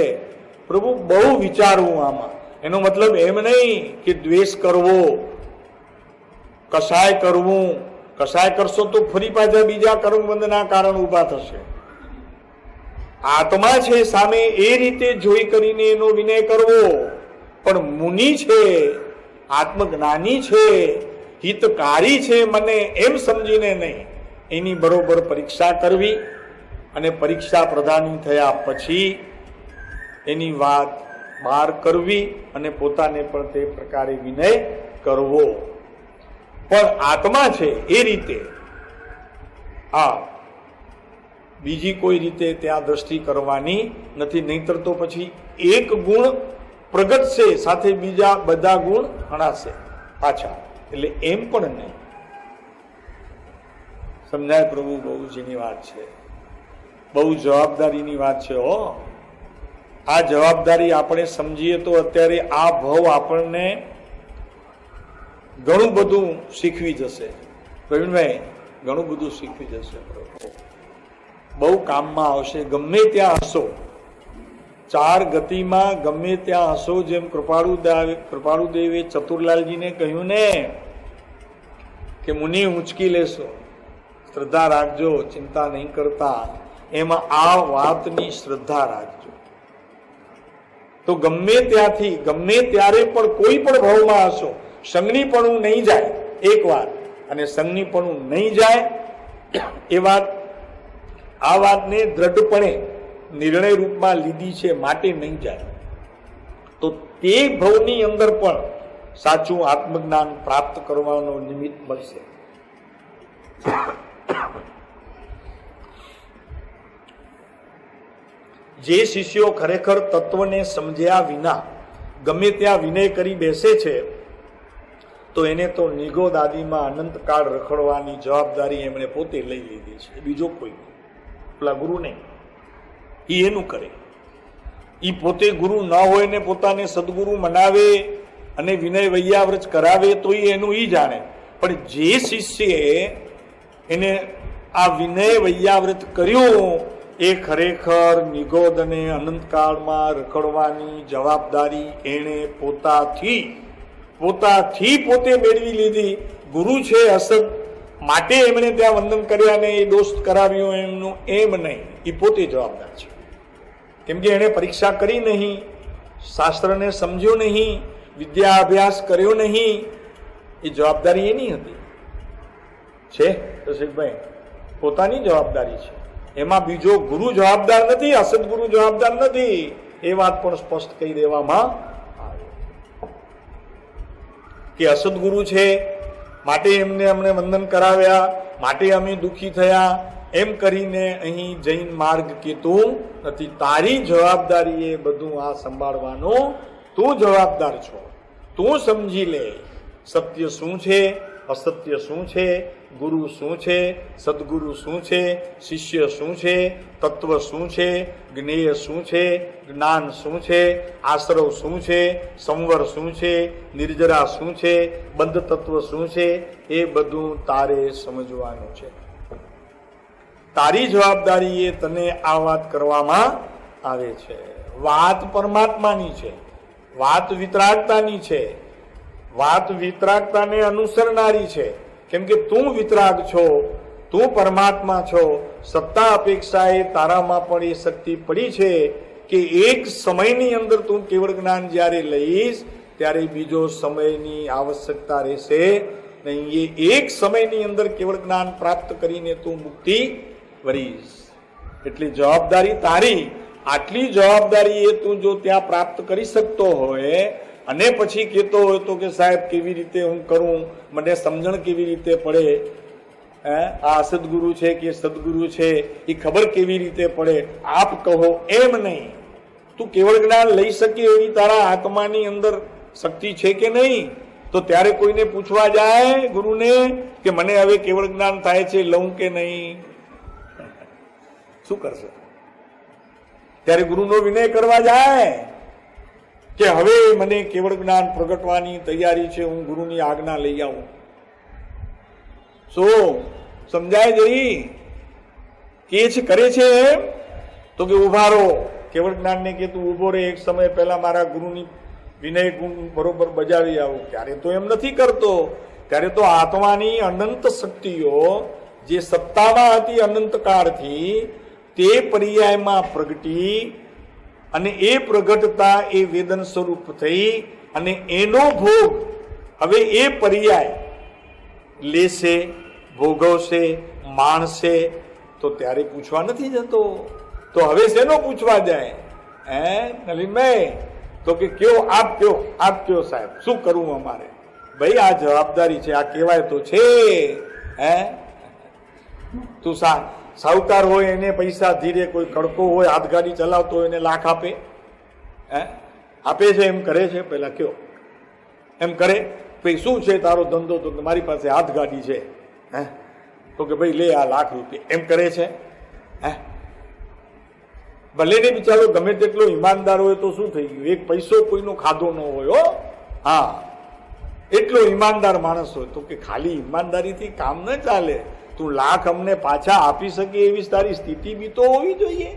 પ્રભુ બહુ વિચારવું આમાં. એનો મતલબ એમ નહીં કે દ્વેષ કરવો, કસાય કરવું. કસાય કરશો તો ફરી પાછા બીજા કર્મબંધના કારણ ઉભા થશે. આત્મા છે સામે એ રીતે જોઈ કરીને એનો વિનય કરવો. પણ મુનિ છે, આત્મજ્ઞાની છે, હિતકારી છે મને એમ સમજીને નહીં, એની બરોબર પરીક્ષા કરવી, અને પરીક્ષા પ્રદાની થયા પછી એની વાત બહાર કરવી, અને પોતાને પણ તે પ્રકારે વિનય કરવો. પણ આત્મા છે એ રીતે, આ બીજી કોઈ રીતે ત્યાં દ્રષ્ટિ કરવાની નથી. નહીતર તો પછી એક ગુણ પ્રગટશે, સાથે બીજા બધા ગુણ હણાશે પાછા. એટલે એમ પણ નહીં. સમજાય પ્રભુ? બહુજીની વાત છે, બહુ જવાબદારીની વાત છે. હો, આ જવાબદારી આપણે સમજીએ તો અત્યારે આ ભાવ આપણને ઘણું બધું શીખવી જશે. પ્રવીણભાઈ, ઘણું બધું શીખવી જશે. બહુ કામમાં આવશે. ગમે ત્યાં હશો, 4 ગતિમાં ગમે ત્યાં હશો. જેમ કૃપાળુદેવે ચતુરલાલજીને કહ્યું ને કે મુનિ ઊંચકી લેશો, શ્રદ્ધા રાખજો, ચિંતા નહીં કરતા. એમાં આ વાતની શ્રદ્ધા રાખજો. તો ગમે ત્યાંથી ગમે ત્યારે પણ કોઈ પણ ભાવમાં હશો, સંગનીપણું નહીં જાય એક વાત, અને સંગનીપણું નહીં જાય એ વાત, આ વાતને દ્રઢપણે નિર્ણય રૂપમાં લીધી છે માટે નહીં જાય, તો તે ભવની અંદર પણ સાચું આત્મજ્ઞાન પ્રાપ્ત કરવાનો નિમિત્ત મળશે. જે શિષ્યો ખરેખર તત્વને સમજ્યા વિના ગમે ત્યાં વિનય કરી બેસે છે, તો એને તો નિગોદ આદિમાં અનંતકાળ રખડવાની જવાબદારી એમણે પોતે લઈ લીધી છે, બીજો કોઈ નહીં. પેલા ગુરુ નહીં, એ એનું કરે. એ પોતે ગુરુ ન હોય ને પોતાને સદગુરુ મનાવે અને વિનય વૈયાવ્રત કરાવે તો એનું એ જાણે. પણ જે શિષ્યએ એને આ વિનય વૈયાવ્રત કર્યું એ ખરેખર નિગોદ અને અનંતકાળમાં રખડવાની જવાબદારી એણે પોતાથી પોતે મેળવી લીધી. ગુરુ છે અસદ માટે એમણે ત્યાં વંદન કર્યા ને એ દોસ્ત કરાવ્યો એમનું, એમ નહીં. એ પોતે જવાબદાર છે, કેમ કે એણે પરીક્ષા કરી નહીં, શાસ્ત્રને સમજ્યો નહીં, વિદ્યા અભ્યાસ કર્યો નહીં. એ જવાબદારી એની હતી છે રસિકભાઈ, પોતાની જવાબદારી છે. એમાં બીજો ગુરુ જવાબદાર નથી, અસદગુરુ જવાબદાર નથી. એ વાત પણ સ્પષ્ટ કહી દેવામાં આવે કે અસદગુરુ છે માટે એમને અમને વંદન કરાવ્યા, માટે અમે દુઃખી થયા, એમ કરીને અહીં જૈન માર્ગ કીધું નથી. તારી જવાબદારી એ બધું આ સંભાળવાનું, તું જવાબદાર છો. તું સમજી લે સત્ય શું છે, અસત્ય શું છે, ગુરુ શું છે, સદગુરુ શું છે, શિષ્ય શું છે, તત્વ શું છે, જ્ઞેય શું છે, જ્ઞાન શું છે, આશ્રવ શું છે, સંવર શું છે, નિર્જરા શું છે, બંધ તત્વ શું છે, એ બધું તારે સમજવાનું છે. તારી જવાબદારી એ તને આ વાત કરવામાં આવે છે. વાત પરમાત્માની છે, વાત વિતરાગતાની છે, વાત વિતરાગતાને અનુસરનારી છે. કેમ કે તું વિતરાગ છો, તું પરમાત્મા છો. સત્તા અપેક્ષાએ તારામાં પણ એ શક્તિ પડી છે કે એક સમયની અંદર તું કેવળ જ્ઞાન જ્યારે લઈશ ત્યારે બીજો સમયની આવશ્યકતા રહેશે નહીં. એ એક સમયની અંદર કેવળ જ્ઞાન પ્રાપ્ત કરીને તું મુક્તિ વરીશ. એટલી જવાબદારી તારી. આટલી જવાબદારી એ તું જો ત્યાં પ્રાપ્ત કરી શકતો હોય અને પછી કહેતો હોય તો કે સાહેબ કેવી રીતે હું કરું, મને સમજણ કેવી રીતે પડે, આ સદગુરુ છે કે સદગુરુ છે એ ખબર કેવી રીતે પડે, આપ કહો, એમ નહીં. તું કેવળ જ્ઞાન લઈ શકે એવી તારા આત્માની અંદર શક્તિ છે કે નહીં? તો ત્યારે કોઈને પૂછવા જાય ગુરુને કે મને હવે કેવળ જ્ઞાન થાય છે, લઉં કે નહીં? શું કરશે? ત્યારે ગુરુનો વિનય કરવા જાય કે હવે મને કેવળ જ્ઞાન પ્રગટવાની તૈયારી છે, હું ગુરુની આજ્ઞા લઈ આવું. શું સમજાય જઈ કે છે કરે છે એમ? તો કે ઉભા રહો, કેવળ જ્ઞાનને કે તું ઉભો રહે, એક સમય પહેલા મારા ગુરુની વિનય ગુણ બરોબર બજાવી આવું. ત્યારે તો એમ નથી કરતો. ત્યારે તો આત્માની અનંત શક્તિઓ જે સત્તામાં હતી અનંત કાળથી તે પર્યાયમાં પ્રગટી અને એ પ્રગટતા એ વેદન સ્વરૂપ થઈ અને એનો ભોગ હવે એ પર્યાય લેશે, ભોગવશે, માણશે. તો ત્યારે પૂછવા નથી જતો. તો હવે શેનો પૂછવા જાય? નલિનભાઈ તો કે કયો આપ કયો સાહેબ, શું કરવું અમારે? ભાઈ આ જવાબદારી છે, આ કહેવાય તો છે. તું સાહુકાર હોય એને પૈસા ધીરે, કોઈ કડકો હોય હાથગાડી ચલાવતો હોય એને લાખ આપે, આપે છે? એમ કરે છે? પેલા કયો એમ કરે? ભાઈ શું છે તારો ધંધો? તો મારી પાસે હાથગાડી છે. તો કે ભાઈ લે આ લાખ રૂપિયા, એમ કરે છે? ભલે ને બિચારો ગમે તેટલો ઈમાનદાર હોય તો શું થઈ ગયું, એક પૈસો કોઈનો ખાધો ન હોય, હા એટલો ઈમાનદાર માણસ હોય તો કે ખાલી ઈમાનદારીથી કામ ન ચાલે. તું લાખ અમને પાછા આપી શકે એવી તારી સ્થિતિ બી તો હોવી જોઈએ.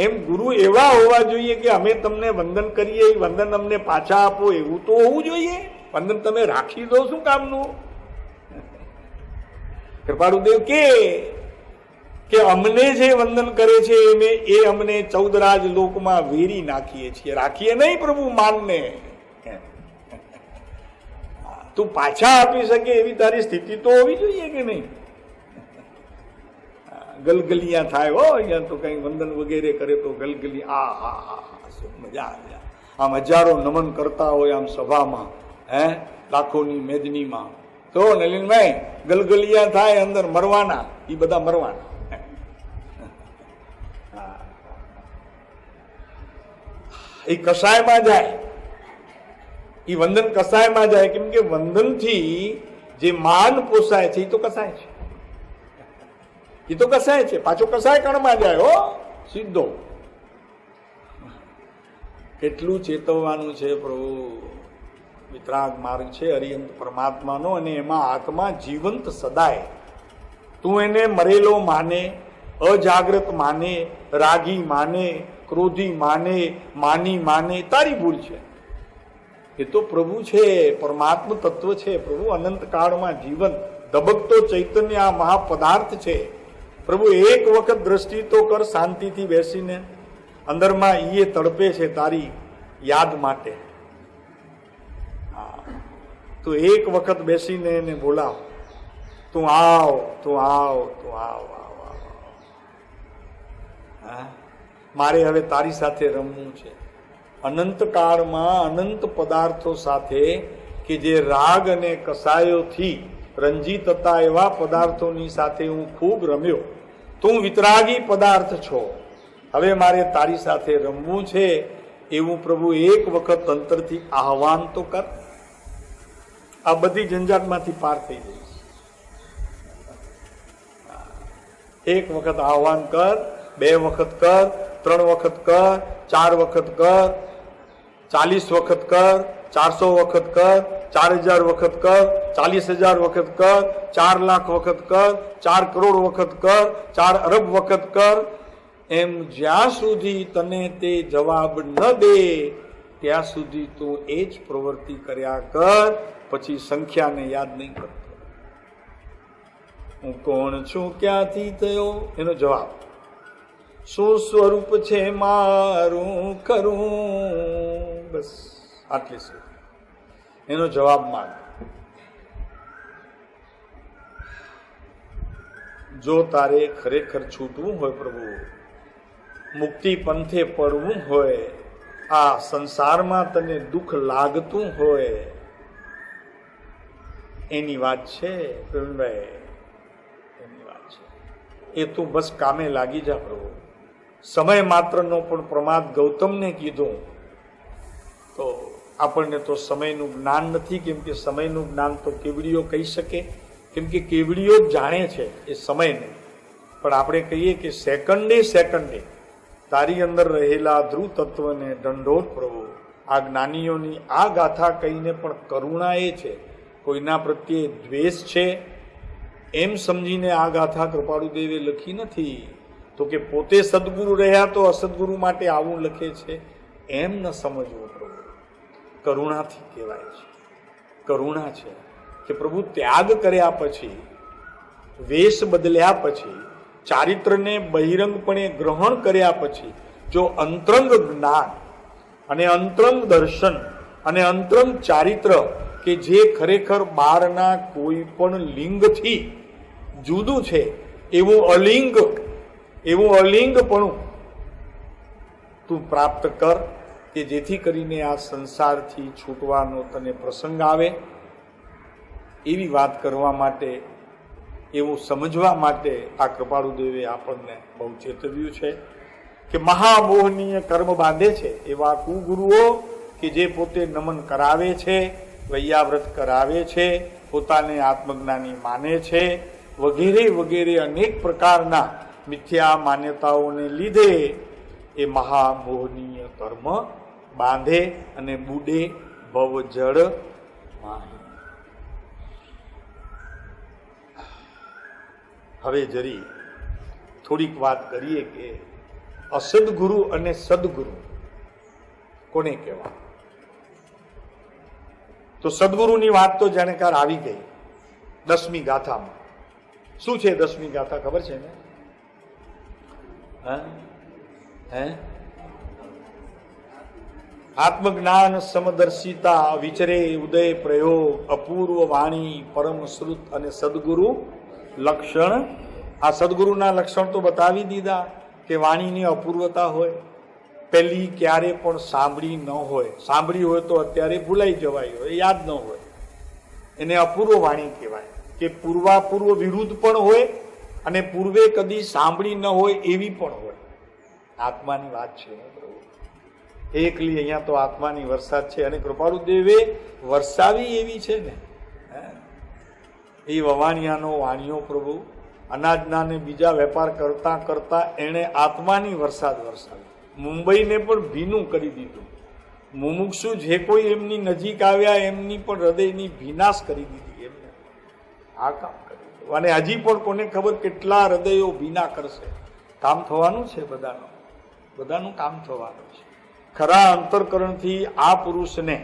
એમ ગુરુ એવા હોવા જોઈએ કે અમે તમને વંદન કરીએ, વંદન અમને પાછા આપો, એવું તો હોવું જોઈએ. વંદન તમે રાખી દો શું કામનું? કૃપાળુદેવ કે અમને જે વંદન કરે છે એ અમને 14 રાજ લોકમાં વેરી નાખીએ છીએ, રાખીએ નહીં પ્રભુ માનને. તું પાછા આપી શકે એવી તારી સ્થિતિ તો હોવી જોઈએ કે નહીં? ગલગલિયા થાય હો અહીંયા તો કઈ વંદન વગેરે કરે તો ગલગલી આ હા હા શું મજા આવે. આમ હજારો નમન કરતા હોય આમ સભામાં, લાખોની મેદનીમાં, તો નલિનભાઈ ગલગલિયા થાય અંદર મરવાના, એ બધા મરવાના. એ કસાયમાં જાય, એ વંદન કસાયમાં જાય. કેમ કે વંદન થી જે માન પોસાય છે એ તો કસાય છે, એ તો કસાય છે, પાછો કસાય કણમાં જાય હો સીધો. કેટલું ચેતવવાનું છે પ્રભુ. વિતરાગ માર્ગ છે અરિયંત પરમાત્માનો, અને એમાં આત્મા જીવંત સદાય. તું એને મરેલો માને, અજાગ્રત માને, રાગી માને, ક્રોધી માને, માની માને, તારી ભૂલ છે. એ તો પ્રભુ છે, પરમાત્મ તત્વ છે. પ્રભુ અનંત કાળમાં જીવન ધબકતો ચૈતન્ય આ મહાપદાર્થ છે. પ્રભુ એક વખત દ્રષ્ટિ તો કર શાંતિથી બેસીને, અંદરમાં ઈએ તડપે છે તારી યાદ માટે. તો એક વખત બેસીને એને બોલાવ, તું આવ, તું આવ, તું આવ, આવ, આવ. મારે હવે તારી સાથે રમવું છે. અનંત કાળમાં અનંત પદાર્થો સાથે કે જે રાગ અને કસાયોથી રંજીત હતા એવા પદાર્થોની સાથે હું ખૂબ રમ્યો. તું વિતરાગી પદાર્થ છો, હવે મારે તારી સાથે રમવું છે. એવું પ્રભુ એક વખત અંતરથી આહવાન તો કર. આ બધી ઝંઝાટમાંથી પાર થઈ જઈશ. એક વખત આહવાન કર, 2 વખત કર, 3 વખત કર, 4 વખત કર, 40 વખત કર, 400 વખત કર, 4000 વખત કર, 40000 વખત કર, 4 લાખ વખત કર, 4 કરોડ વખત કર, 4 અરબ વખત કર. એમ જ્યાં સુધી તને તે જવાબ ન દે ત્યાં સુધી તું એ જ પ્રવૃત્તિ કર્યા કર. પછી સંખ્યાને યાદ નહીં કરતો. હું કોણ છું, ક્યાંથી થયો, એનો જવાબ. શું સ્વરૂપ છે મારું કરું, બસ આટલી સુધી એનો જવાબ માંગ. જો તારે ખરેખર છૂટવું હોય પ્રભુ, મુક્તિ પંથે પડવું હોય, આ સંસારમાં તને દુઃખ લાગતું હોય, એની વાત છે પ્રવીણભાઈ, એની વાત છે. એ તું બસ કામે લાગી જા પ્રભુ. સમય માત્રનો પણ પ્રમાદ ગૌતમને કીધું તો આપણને તો સમયનું જ્ઞાન નથી. કેમ કે સમયનું જ્ઞાન તો કેવડીઓ કહી શકે, કેમ કે કેવડીઓ જ જાણે છે એ સમયને. પણ આપણે કહીએ કે સેકન્ડે સેકન્ડે તારી અંદર રહેલા ધ્રુવ તત્વને દંડોત પ્રભુ. આ જ્ઞાનીઓની આ ગાથા કહીને પણ કરુણા એ છે, કોઈના પ્રત્યે દ્વેષ છે એમ સમજીને આ ગાથા કૃપાળુદેવે લખી નથી. તો કે પોતે સદગુરુ રહ્યા તો અસદગુરુ માટે આવું લખે છે એમ ન સમજવું પ્રભુ. કરુણાથી કહેવાય છે, કરુણા છે કે પ્રભુ ત્યાગ કર્યા પછી, વેશ બદલ્યા પછી, ચારિત્રને બહિરંગપણે ગ્રહણ કર્યા પછી જો અંતરંગ જ્ઞાન અને અંતરંગ દર્શન અને અંતરંગ ચારિત્ર કે જે ખરેખર બહારના કોઈ પણ લિંગથી જુદું છે એવું અલિંગપણું તું પ્રાપ્ત કર કે જેથી કરીને આ સંસારથી છૂટવાનો તને પ્રસંગ આવે. એવી વાત કરવા માટે, એવું સમજવા માટે આ કૃપાળુદેવે આપણને બહુ ચેતવ્યું છે કે મહામોહનીય કર્મ બાંધે છે એવા કુગુરુઓ કે જે પોતે નમન કરાવે છે, વૈયાવ્રત કરાવે છે, પોતાને આત્મજ્ઞાની માને છે, વગેરે વગેરે અનેક પ્રકારના મિથ્યા માન્યતાઓને લીધે એ મહામોહનીય કર્મ બાંધે અને બુડે ભવ જળ માહી. હવે જરી થોડીક વાત કરીએ કે અસદગુરુ અને સદગુરુ કોને કહેવા. તો સદગુરુની વાત તો જાણકાર આવી ગઈ 10મી ગાથામાં. શું છે 10મી ગાથા ખબર છે ને? આત્મજ્ઞાન સમદર્શિતા વિચરે ઉદય પ્રયોગ અપૂર્વ વાણી પરમ શ્રુત અને સદગુરુ લક્ષણ આ સદગુરુના લક્ષણ તો બતાવી દીધા કે વાણીની અપૂર્વતા હોય, પહેલી ક્યારે પણ સાંભળી ન હોય, સાંભળી હોય તો અત્યારે ભૂલાઈ જવાય હોય, યાદ ન હોય, એને અપૂર્વ વાણી કહેવાય. કે પૂર્વાપૂર્વ વિરુદ્ધ પણ હોય અને પૂર્વે કદી સાંભળી ન હોય એવી પણ હોય. આત્માની વાત છે પ્રભુ. એકલી અહીંયા તો આત્માની વરસાદ છે અને કૃપાળુ દેવે વરસાવી એવી છે ને, એ વવાણિયાનો વાણીઓ પ્રભુ અનાજના ને બીજા વેપાર કરતા કરતા એણે આત્માની વરસાદ વરસાવી, મુંબઈને પણ ભીનું કરી દીધું. મુમુક્ષુ જે કોઈ એમની નજીક આવ્યા એમની પણ હૃદયની ભીનાશ કરી દીધી એમને. આ કામ કર્યું અને હજી પણ કોને ખબર કેટલા હૃદયો ભીના કરશે. કામ થવાનું છે, બધાનું કામ થવાનું છે. ખરા અંતરકરણથી આ પુરુષને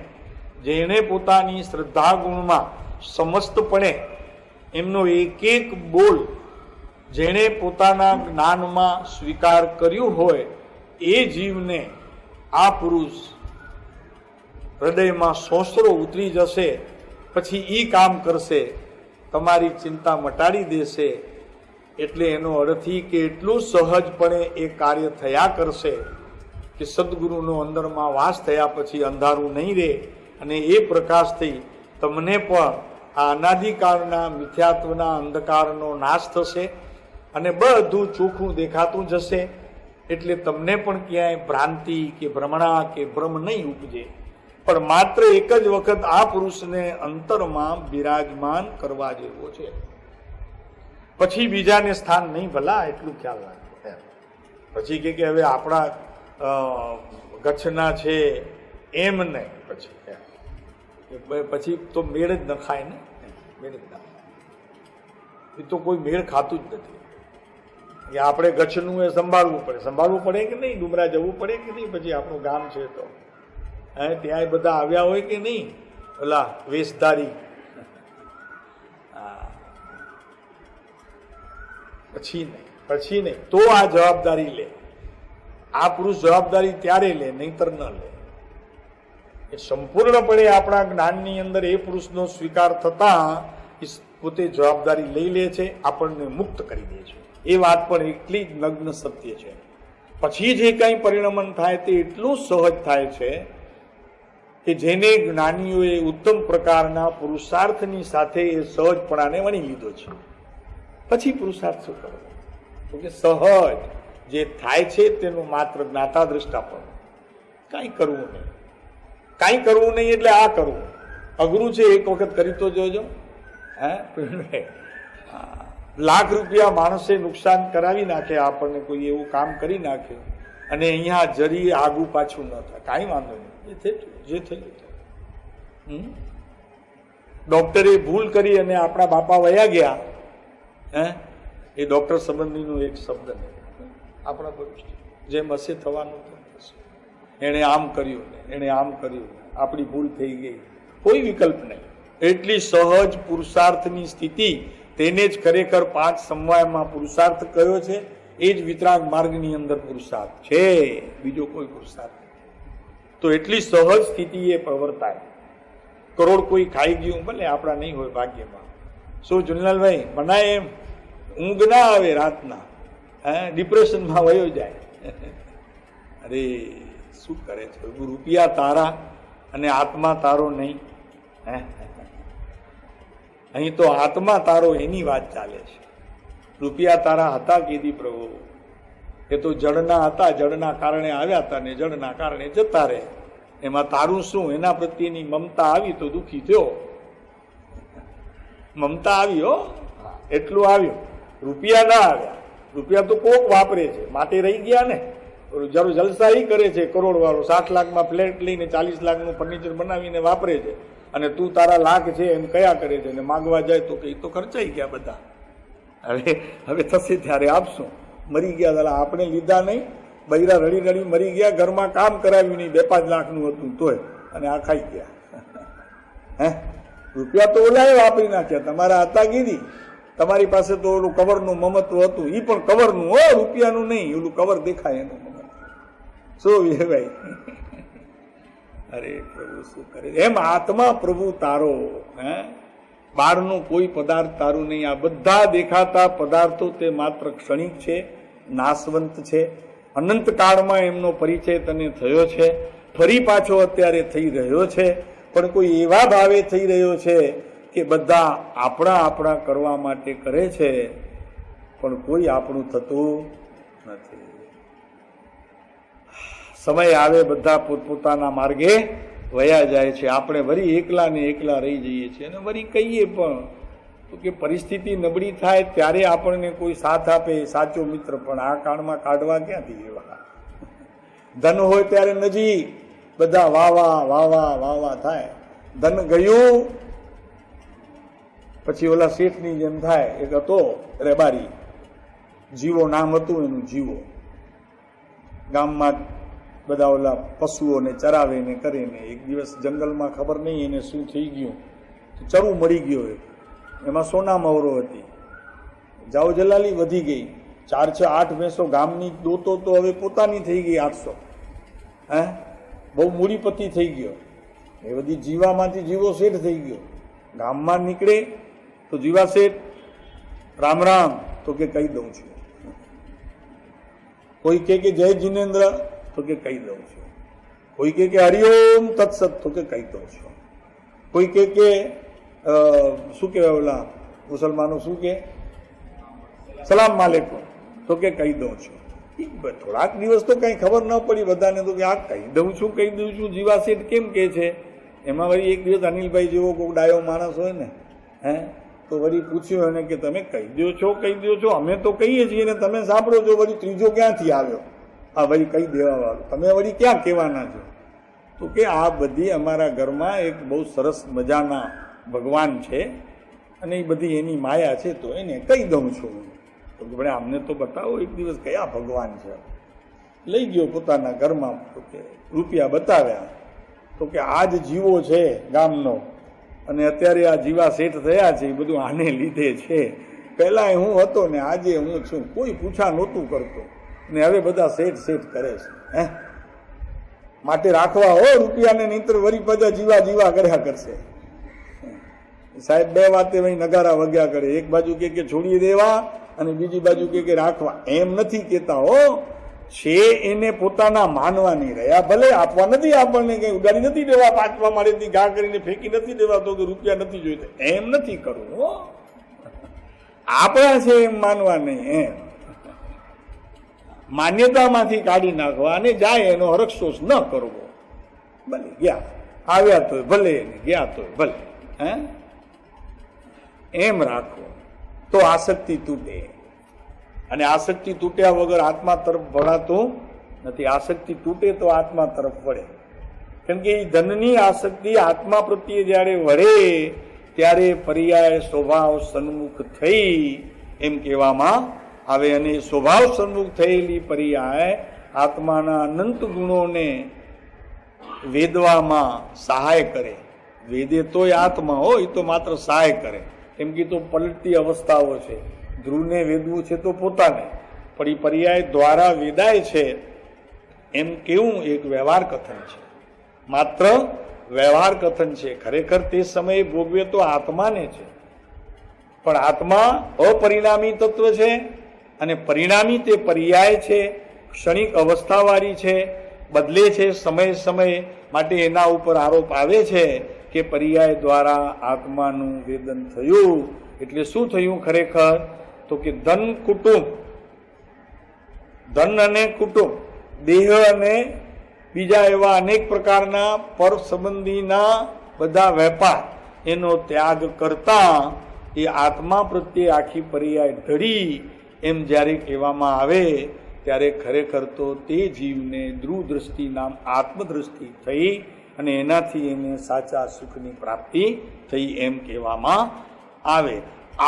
જેણે પોતાની શ્રદ્ધા ગુણમાં સમસ્તપણે એમનો એક એક બોલ જેણે પોતાના જ્ઞાનમાં સ્વીકાર કર્યું હોય એ જીવને આ પુરુષ હૃદયમાં સોસરો ઉતરી જશે. પછી એ કામ કરશે, તમારી ચિંતા મટાડી દેશે. એટલે એનો અર્થી કે એટલું સહજપણે એ કાર્ય થયા કરશે કે સદગુરુનો અંદરમાં વાસ થયા પછી અંધારું નહીં રહે અને એ પ્રકાશથી તમને પણ આ અનાદિકાળના મિથ્યાત્વના અંધકારનો નાશ થશે અને બધું ચોખ્ખું દેખાતું જશે. એટલે તમને પણ ક્યાંય ભ્રાંતિ કે ભ્રમણા કે ભ્રમ નહીં ઉપજે, પણ માત્ર એક જ વખત આ પુરુષને અંતરમાં બિરાજમાન કરવા જેવો છે. પછી બીજાને સ્થાન નહીં, ભલા એટલું ખ્યાલ રાખો. પછી કે હવે આપણા ગચ્છના છે એમ નહીં, પછી તો મેળ જ ન ખાય ને, મેળ જ ના ખાય. એ તો કોઈ મેળ ખાતું જ નથી. કે આપણે ગચ્છનું એ સંભાળવું પડે કે નહીં, ડુમરા જવું પડે કે નહીં. પછી આપણું ગામ છે તો ત્યાં બધા આવ્યા હોય કે નહીં, ઓલા વેશધારી. પછી નહીં તો આ જવાબદારી લે. આ પુરુષ જવાબદારી ત્યારે લે, નહીતર ન લે. એ સંપૂર્ણપણે આપણા જ્ઞાનની અંદર એ પુરુષનો સ્વીકાર થતા પોતે જવાબદારી લઈ લે છે, આપણને મુક્ત કરી દે છે. એ વાત પણ એટલી જ નગ્ન સત્ય છે. પછી જે કંઈ પરિણમન થાય તે એટલું સહજ થાય છે કે જેને જ્ઞાનીઓએ ઉત્તમ પ્રકારના પુરુષાર્થની સાથે એ સહજપણાને વણી લીધો છે. પછી પુરુષાર્થ શું કરવો? તો કે સહજ જે થાય છે તેનું માત્ર જ્ઞાતા દ્રષ્ટા પણ કાંઈ કરવું નહીં. કાંઈ કરવું નહીં એટલે આ કરવું અઘરું છે. એક વખત કરી તો જોજો. લાખ રૂપિયા માણસે નુકસાન કરાવી નાખે, આપણને કોઈ એવું કામ કરી નાખે અને અહીંયા જરી આગું પાછું ન થાય, કાંઈ વાંધો નહીં, જે થયું. ડોક્ટરે ભૂલ કરી અને આપણા બાપા વયા ગયા. એ ડોક્ટર સંબંધીનું એક શબ્દ નહીં. આપણા ભવિષ્ય જેમ હશે થવાનું થશે. એણે આમ કર્યું ને એણે આમ કર્યું, આપણી ભૂલ થઈ ગઈ, કોઈ વિકલ્પ નહીં. એટલી સહજ પુરુષાર્થની સ્થિતિ તેને જ ખરેખર 5 સમવાયમાં પુરુષાર્થ કયો છે. એ જ વિતરાગ માર્ગની અંદર પુરુષાર્થ છે, બીજો કોઈ પુરુષાર્થ નથી. તો એટલી સહજ સ્થિતિ એ પ્રવર્તાય. કરોડ કોઈ ખાઈ ગયું, ભલે આપણા નહીં હોય ભાગ્યમાં. શું જુનલાલભાઈ મનાય એમ? ઊંઘ ના આવે રાતના, ડિપ્રેશનમાં વયો જાય. અરે શું કરે છે? રૂપિયા તારા અને આત્મા તારો નહીં. અહીં તો આત્મા તારો એની વાત ચાલે છે. રૂપિયા તારા હતા કીધી પ્રભુ, એ તો જળના હતા, જળના કારણે આવ્યા હતા ને જળના કારણે જતા રહે. એમાં તારું શું? એના પ્રત્યેની મમતા આવી તો દુઃખી થયો. મમતા આવી હો, એટલું આવ્યું. રૂપિયા ના આવ્યા. રૂપિયા તો કોક વાપરે છે માટે રહી ગયા ને. જરૂર જલસા એ કરે છે કરોડ વાળો, 60 લાખમાં ફ્લેટ લઈને 40 લાખનું ફર્નિચર બનાવીને વાપરે છે અને તું તારા લાખ છે એમ કયા કરે છે ને માગવા જાય તો કે તો ખર્ચાઈ ગયા બધા. હવે થશે ત્યારે આપશું. મરી ગયા આપણે લીધા નહીં, બૈરા રડી રડી મરી ગયા, ઘરમાં કામ કરાવ્યું નહીં, 2-5 લાખનું હતું તોય, અને આ ખાઈ ગયા. રૂપિયા તો ઓલાએ વાપરી નાખ્યા, તમારા હતા કીધી. તમારી પાસે તો ઓલું કવરનું મમત્વ હતું, એ પણ કવરનું હો, રૂપિયાનું નહીં. ઓલું કવર દેખાય એનું મમત્વ. શું ભાઈ? અરે પ્રભુ શું કરે? એમ આત્મા પ્રભુ તારો બહારનું કોઈ પદાર્થ તારું નહીં. આ બધા દેખાતા પદાર્થો તે માત્ર ક્ષણિક છે, નાશવંત છે. અનંત કાળમાં એમનો પરિચય તને થયો છે, ફરી પાછો અત્યારે થઈ રહ્યો છે, પણ કોઈ એવા ભાવે થઈ રહ્યો છે કે બધા આપણા આપણા કરવા માટે કરે છે, પણ કોઈ આપણું થતું નથી. સમય આવે બધા પોતપોતાના માર્ગે વયા જાય છે, આપણે વળી એકલા ને એકલા રહી જઈએ છીએ. અને વળી કહીએ પણ તો કે પરિસ્થિતિ નબળી થાય ત્યારે આપણને કોઈ સાથ આપે, સાચો મિત્ર. પણ આ કાળમાં કાઢવા ક્યાંથી એવા? ધન હોય ત્યારે નજીક બધા વાવા વાવા વાવા થાય. ધન ગયું પછી ઓલા શેઠની જેમ થાય. એક હતો રેબારી, જીવો નામ હતું એનું. જીવો ગામમાં બધા ઓલા પશુઓને ચરાવે ને કરીને એક દિવસ જંગલમાં ખબર નહીં એને શું થઈ ગયું, ચરુ મળી ગયો. એમાં સોના મવરો હતી. જાઓ જલાલી વધી ગઈ. 4 6 8 ભેંસો ગામની દોતો તો હવે પોતાની થઈ ગઈ 800. હે, બહુ મૂડીપતિ થઈ ગયો. એ બધી જીવામાંથી જીવો શેઠ થઈ ગયો. ગામમાં નીકળે તો જીવા શેઠ રામ રામ તો કે કહી દઉં છું. કોઈ કે જય જીનેન્દ્ર તો કે કહી દઉં છું. કોઈ કે હરિઓમ તત્સત તો કે કહી દઉં છું. કોઈ કે શું કહેવાય ઓલા મુસલમાનો શું કે સલામ માલેકુમ તો કે કહી દઉં છું. થોડાક દિવસ તો કઈ ખબર ન પડી બધાને, તો કે આ કહી દઉં છું જીવા શેઠ કેમ કે છે. એમાં વળી એક દિવસ અનિલભાઈ જેવો કોઈ ડાયો માણસ હોય ને, હે, તો વળી પૂછ્યું એને કે તમે કહી દો છો, અમે તો કહીએ છીએ ને તમે સાંભળો છો, વળી ત્રીજો ક્યાંથી આવ્યો? આ વળી કહી દેવા વાળું તમે વળી ક્યાં કહેવાના છો? તો કે આ બધી અમારા ઘરમાં એક બહુ સરસ મજાના ભગવાન છે અને એ બધી એની માયા છે, તો એને કહી દઉં છું. તો ભાઈ અમને તો બતાવો એક દિવસ કયા ભગવાન છે. લઈ ગયો પોતાના ઘરમાં, તો કે રૂપિયા બતાવ્યા. તો કે આ જ જીવો છે ગામનો અને અત્યારે આ જીવા શેઠ થયા છે, એ બધું આને લીધે છે. પહેલા હું હતો ને આજે હું છું. કોઈ પૂછા નહોતું કરતો ને હવે બધા શેઠ કરે છે. હે, માટે રાખવા હો રૂપિયાને, નહીંતર વળી બધા જીવા કર્યા કરશે. સાહેબ બે વાતે વહી નગારા વગ્યા કરે. એક બાજુ કે છોડી દેવા અને બીજી બાજુ કે રાખવા. એમ નથી કેતા હો, છે એને પોતાના માનવાની રહ્યા. ભલે આપવા નથી, આપણને કઈ ઉડાડી નથી દેવા, 5મા માળેથી ઘા કરીને ફેંકી નથી દેવા તો કે રૂપિયા નથી જોઈતા. એમ નથી કરવું હો, આપણા છે એમ માનવા નહીં. એમ માન્યતામાંથી કાઢી નાખવા અને જાય એનો હરકસોસ ન કરવો. ભલે ગયા આવ્યા તો ભલે, ગયા તો ભલે. હે, એમ રાખો તો આસક્તિ તૂટે. અને આસક્તિ તૂટ્યા વગર આત્મા તરફ વળાતું નથી. આસક્તિ તૂટે તો આત્મા તરફ વળે. કેમ કે એ ધનની આસક્તિ આત્મા પ્રત્યે જ્યારે વળે ત્યારે પર્યાય સ્વભાવ સન્મુખ થઈ એમ કહેવામાં આવે. અને સ્વભાવ સન્મુખ થયેલી પર્યાય આત્માના અનંત ગુણોને વેદવામાં સહાય કરે. વેદે તોય આત્મા હોય તો માત્ર સહાય કરે. કેમ કે તો પલટતી અવસ્થાઓ છે. ધ્રુવને વેદવું છે તો પોતાને, પણ એ પર્યાય દ્વારા વેદાય છે એમ કેવું એક વ્યવહાર કથન છે, માત્ર વ્યવહાર કથન છે. ખરેખર તે સમયે ભોગવે તો આત્માને છે, પણ આત્મા અપરિણામી તત્વ છે અને પરિણામી તે પર્યાય છે, ક્ષણિક અવસ્થાવાળી છે, બદલે છે સમય માટે. એના ઉપર આરોપ આવે છે કે પર્યાય દ્વારા આત્માનું વેદન થયું. એટલે શું થયું ખરેખર? તો કે ધન અને કુટુંબ, દેહ અને બીજા એવા અનેક પ્રકારના પર સંબંધીના બધા વેપાર એનો ત્યાગ કરતા એ આત્મા પ્રત્યે આખી પર્યાય ઢળી એમ જ્યારે કહેવામાં આવે ત્યારે ખરેખર તો તે જીવને ધ્રુવ દ્રષ્ટિ નામ આત્મદ્રષ્ટિ થઈ અને એનાથી એને સાચા સુખની પ્રાપ્તિ થઈ એમ કહેવામાં આવે.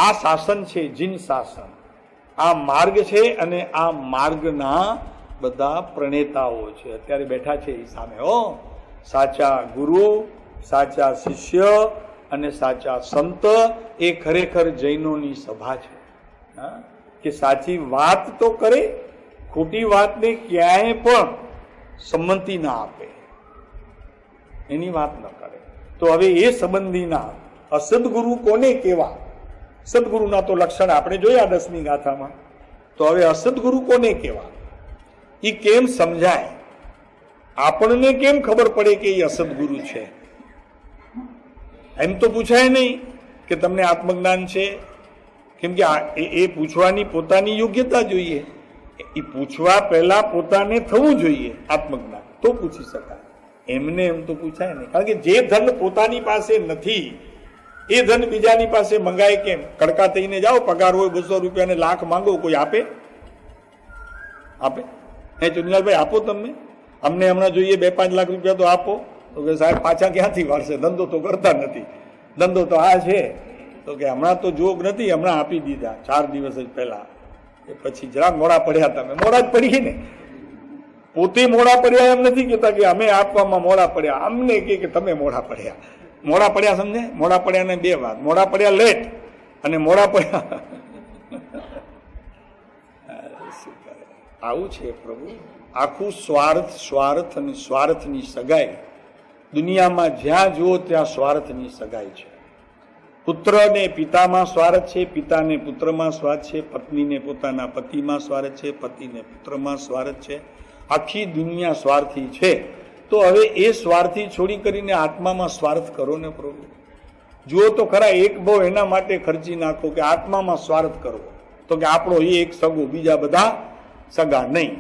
આ શાસન છે જીન શાસન, આ માર્ગ છે અને આ માર્ગના બધા પ્રણેતાઓ છે. અત્યારે બેઠા છે એ સામે હો, સાચા ગુરુ, સાચા શિષ્ય અને સાચા સંત. એ ખરેખર જૈનોની સભા છે કે સાચી વાત તો કરે, ખોટી વાતને ક્યાંય પણ સંમતિ ના આપે, એની વાત ન કરે. તો હવે એ સંબંધીના અસદગુરુ કોને કેવા? સદગુરુના તો લક્ષણ આપણે જોયા 10મી ગાથામાં. તો હવે અસદગુરુ કોને કેવા? એ કેમ સમજાય? આપણને કેમ ખબર પડે કે એ અસદગુરુ છે? એમ તો પૂછાય નહીં કે તમને આત્મજ્ઞાન છે, કેમ કે એ પૂછવાની પોતાની યોગ્યતા જોઈએ. એ પૂછવા પહેલા પોતાને થવું જોઈએ આત્મજ્ઞાન, તો પૂછી શકાય. એમને એમ તો પૂછાય નહીં. કારણ કે જે ધન પોતાની પાસે નથી એ ધન બીજાની પાસે મંગાય કેમ? કડકા થઈને જાઓ, પગાર હોય 200 રૂપિયાને લાખ માંગો, કોઈ આપે? આપે? હે ચુનીલાલભાઈ, આપો તમે? અમને હમણાં જોઈએ 2-5 લાખ રૂપિયા તો આપો. તો કે સાહેબ પાછા ક્યાંથી વાળશે? ધંધો તો કરતા નથી. ધંધો તો આ છે. તો કે હમણાં તો જોગ નથી, હમણાં આપી દીધા 4 દિવસ જ પહેલા. એ પછી જરાક મોડા પડ્યા. તમે મોડા જ પડીએ ને. પોતે મોડા પડ્યા એમ નથી કહેતા કે અમે આપવામાં મોડા પડ્યા. અમને કે તમે મોડા પડ્યા. મોડા પડ્યા સમજે? મોડા પડ્યા ને 2 વાત. મોડા પડ્યા લેટ અને મોડા પડ્યા આવું છે પ્રભુ. આખું સ્વાર્થ અને સ્વાર્થની સગાઈ. દુનિયામાં જ્યાં જુઓ ત્યાં સ્વાર્થની સગાઈ છે. પુત્રને પિતામાં સ્વાર્થ છે, પિતાને પુત્રમાં સ્વાર્થ છે, પત્નીને પોતાના પતિમાં સ્વાર્થ છે, પતિને પુત્રમાં સ્વાર્થ છે. આખી દુનિયા સ્વાર્થી છે. તો હવે એ સ્વાર્થી છોડી કરીને આત્મામાં સ્વાર્થ કરો ને પ્રભુ. જુઓ તો ખરા, એક ભાવ એના માટે ખર્ચી નાખો કે આત્મામાં સ્વાર્થ કરવો. તો કે આપણો એ એક સગો, બીજા બધા સગા નહીં.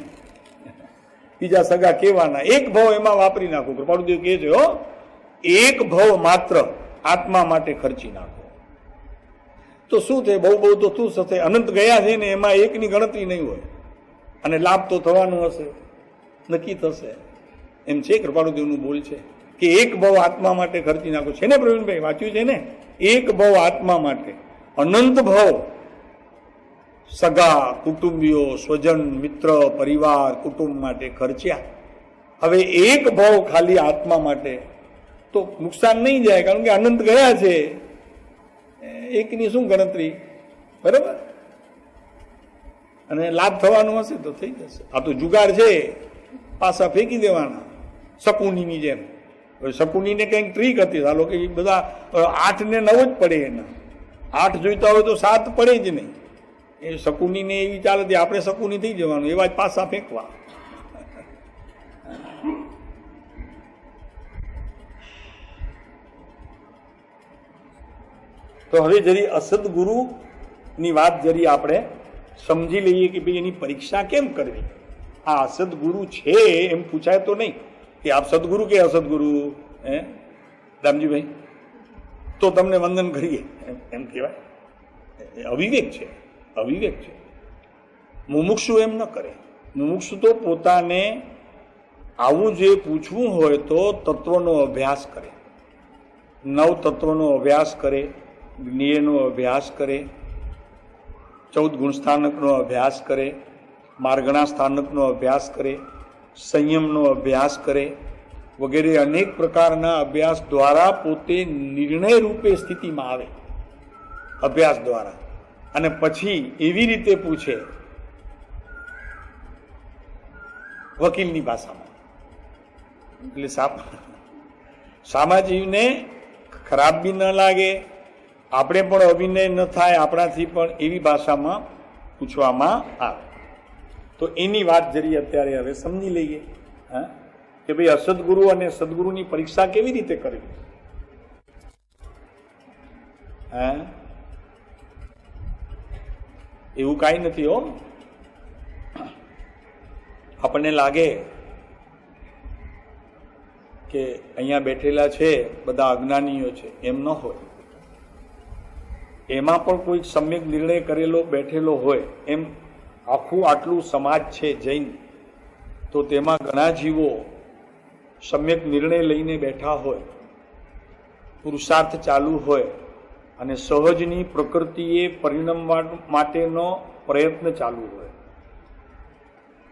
બીજા સગા કેવાના? એક ભાવ એમાં વાપરી નાખો. કૃપાળુદેવ કહે છે, હો, એક ભાવ માત્ર આત્મા માટે ખર્ચી નાખો. તો શું થાય? બહુ તો શું થશે? અનંત ગયા છે ને, એમાં એકની ગણતરી નહીં હોય. અને લાભ તો થવાનું હશે, નક્કી થશે. એમ છે કૃપાળુદેવનું બોલ છે કે એક ભાવ આત્મા માટે ખર્ચી નાખો. છે ને પ્રવીણભાઈ? વાંચ્યું છે ને? એક ભાવ આત્મા માટે, અનંત ભાવ સગા, કુટુંબીઓ, સ્વજન, મિત્ર, પરિવાર, કુટુંબ માટે ખર્ચ્યા. હવે એક ભાવ ખાલી આત્મા માટે તો નુકસાન નહીં જાય, કારણ કે અનંત ગયા છે. એકની શું ગણતરી? બરાબર? અને લાભ થવાનો હશે તો થઈ જશે. આ તો જુગાર છે, પાછા ફેંકી દેવાના શકુનીની જેમ. શકુનીને કંઈક ટ્રીક હતી, આ લોકો બધા 8 ને 9 જ પડે. એના 8 જોઈતા હોય તો 7 પડે જ નહીં. એ શકુનીને એવી ચાલે હતી, આપણે શકુની થઈ જવાનું, એવા જ પાછા ફેંકવા. તો હવે જરી અસદગુરુની વાત જરી આપણે સમજી લઈએ કે ભાઈ એની પરીક્ષા કેમ કરવી. આ અસદગુરુ છે એમ પૂછાય તો નહીં કે આપ સદગુરુ કે અસદગુરુ? હે રામજીભાઈ? તો તમને વંદન કરીએ એમ કહેવાય? અવિવેક છે, અવિવેક છે. મુમુક્ષુ એમ ન કરે. મુમુક્ષુ તો પોતાને આવું જે પૂછવું હોય તો તત્વનો અભ્યાસ કરે, 9 તત્વનો અભ્યાસ કરે, જ્ઞેયનો અભ્યાસ કરે, 14 ગુણસ્થાનકનો અભ્યાસ કરે, માર્ગણા સ્થાનકનો અભ્યાસ કરે, સંયમનો અભ્યાસ કરે, વગેરે અનેક પ્રકારના અભ્યાસ દ્વારા પોતે નિર્ણય રૂપે સ્થિતિમાં આવે, અભ્યાસ દ્વારા. અને પછી એવી રીતે પૂછે વકીલની ભાષામાં. એટલે સામાજીવને ખરાબ બી ન લાગે, આપણે પણ અભિનય ન થાય આપણાથી, પણ એવી ભાષામાં પૂછવામાં આવે. તો એની વાત જરી અત્યારે હવે સમજી લઈએ. હા, કે ભાઈ અસદગુરુ અને સદગુરુની પરીક્ષા કેવી રીતે કરવી. હા, એવું કાંઈ નથી હો. આપણને લાગે કે અહીંયા બેઠેલા છે બધા અજ્ઞાનીઓ છે, એમ ન હોય. એમાં પણ કોઈ સમ્યક નિર્ણય કરેલો બેઠેલો હોય. એમ આખું આટલું સમાજ છે જૈન, તો તેમાં ઘણા જીવો સમ્યક નિર્ણય લઈને બેઠા હોય, પુરુષાર્થ ચાલુ હોય, અને સહજની પ્રકૃતિએ પરિણમવા માટેનો પ્રયત્ન ચાલુ હોય,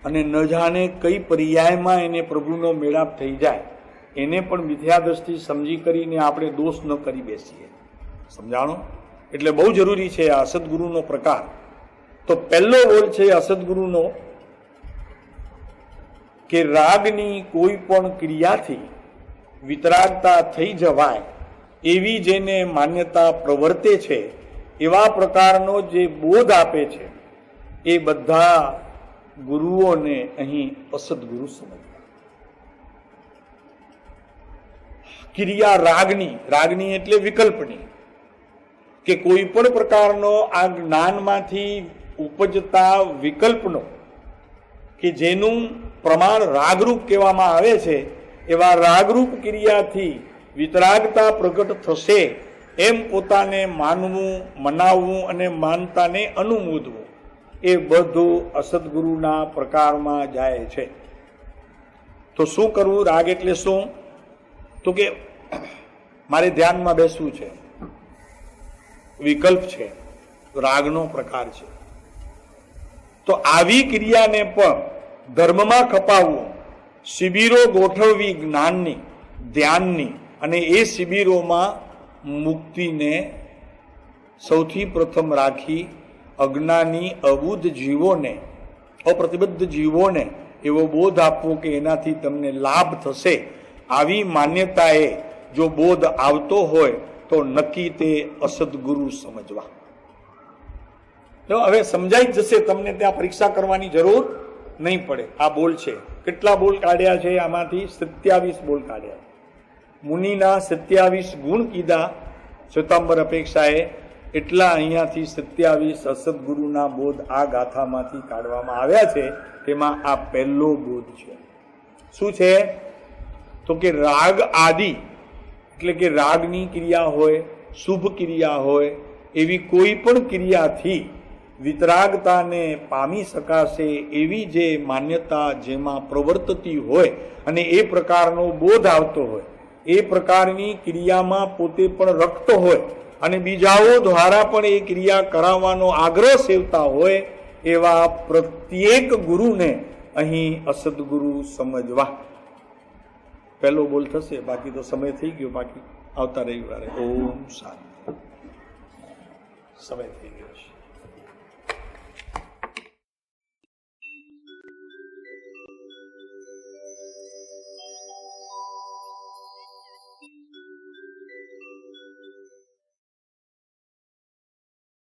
અને ન જાણે કઈ પર્યાયમાં એને પ્રભુનો મેળાપ થઈ જાય, એને પણ મિથ્યાદૃષ્ટિ સમજી કરીને આપણે દોષ ન કરી બેસીએ. સમજાણો? એટલે બહુ જરૂરી છે આ અસદગુરુનો પ્રકાર. તો પહેલો બોલ છે અસદગુરુનો કે રાગની કોઈ પણ ક્રિયાથી વિતરાગતા થઈ જવાય એવી જેને માન્યતા પ્રવર્તે છે એવા પ્રકારનો જે બોધ આપે છે એ બધા ગુરુઓને અહીં અસદગુરુ સમજવા. ક્રિયા રાગની, રાગની એટલે વિકલ્પની, કે કોઈ પણ પ્રકારનો આ જ્ઞાનમાંથી ઉપજતા વિકલ્પનો કે જેનું પ્રમાણ રાગરૂપ કહેવામાં આવે છે, એવા રાગરૂપ ક્રિયાથી વિતરાગતા પ્રગટ થશે એમ પોતાને માનવું, મનાવવું અને માનતાને અનુમોદવું, એ બધું અસદગુરુના પ્રકારમાં જાય છે. તો શું કરવું? રાગ એટલે શું? તો કે મારે ધ્યાનમાં બેસવું છે, વિકલ્પ છે, રાગનો પ્રકાર છે. તો આવી ક્રિયાને પણ ધર્મમાં ખપાવવું, શિબિરો ગોઠવવી જ્ઞાનની, ધ્યાનની, અને એ શિબિરોમાં મુક્તિને સૌથી પ્રથમ રાખી અજ્ઞાની અબુદ્ધ જીવોને, અપ્રતિબદ્ધ જીવોને એવો બોધ આપવો કે એનાથી તમને લાભ થશે. આવી માન્યતાએ જો બોધ આવતો હોય તો નક્કી તે અસદગુરુ સમજવા. હવે સમજાઈ જશે તમને, ત્યાં પરીક્ષા કરવાની જરૂર નહીં પડે. આ બોલ છે. કેટલા બોલ કાઢ્યા છે? આમાંથી 27 બોલ કાઢ્યા. મુનિના 27 ગુણ કીધા શ્વેતાંબર અપેક્ષાએ, એટલા અહીંયાથી 27 અસદગુરુના બોધ આ ગાથામાંથી કાઢવામાં આવ્યા છે. તેમાં આ પહેલો બોધ છે. શું છે? તો કે રાગ આદિ એટલે કે રાગની ક્રિયા હોય, શુભ ક્રિયા હોય, એવી કોઈ પણ ક્રિયાથી વિતરાગતાને પામી શકાશે એવી જે માન્યતા જેમાં પ્રવર્તતી હોય અને એ પ્રકારનો બોધ આવતો હોય, એ પ્રકારની ક્રિયામાં પોતે પણ રખતો હોય અને બીજાઓ દ્વારા પણ એ ક્રિયા કરાવવાનો આગ્રહ સેવતા હોય, એવા પ્રત્યેક ગુરુને અહીં અસદગુરુ સમજવા. પહેલો બોલ થશે. બાકી તો સમય થઈ ગયો. બાકી આવતા રવિવારે. ઓમ શાંતિ. સમય થઈ ગયો છે.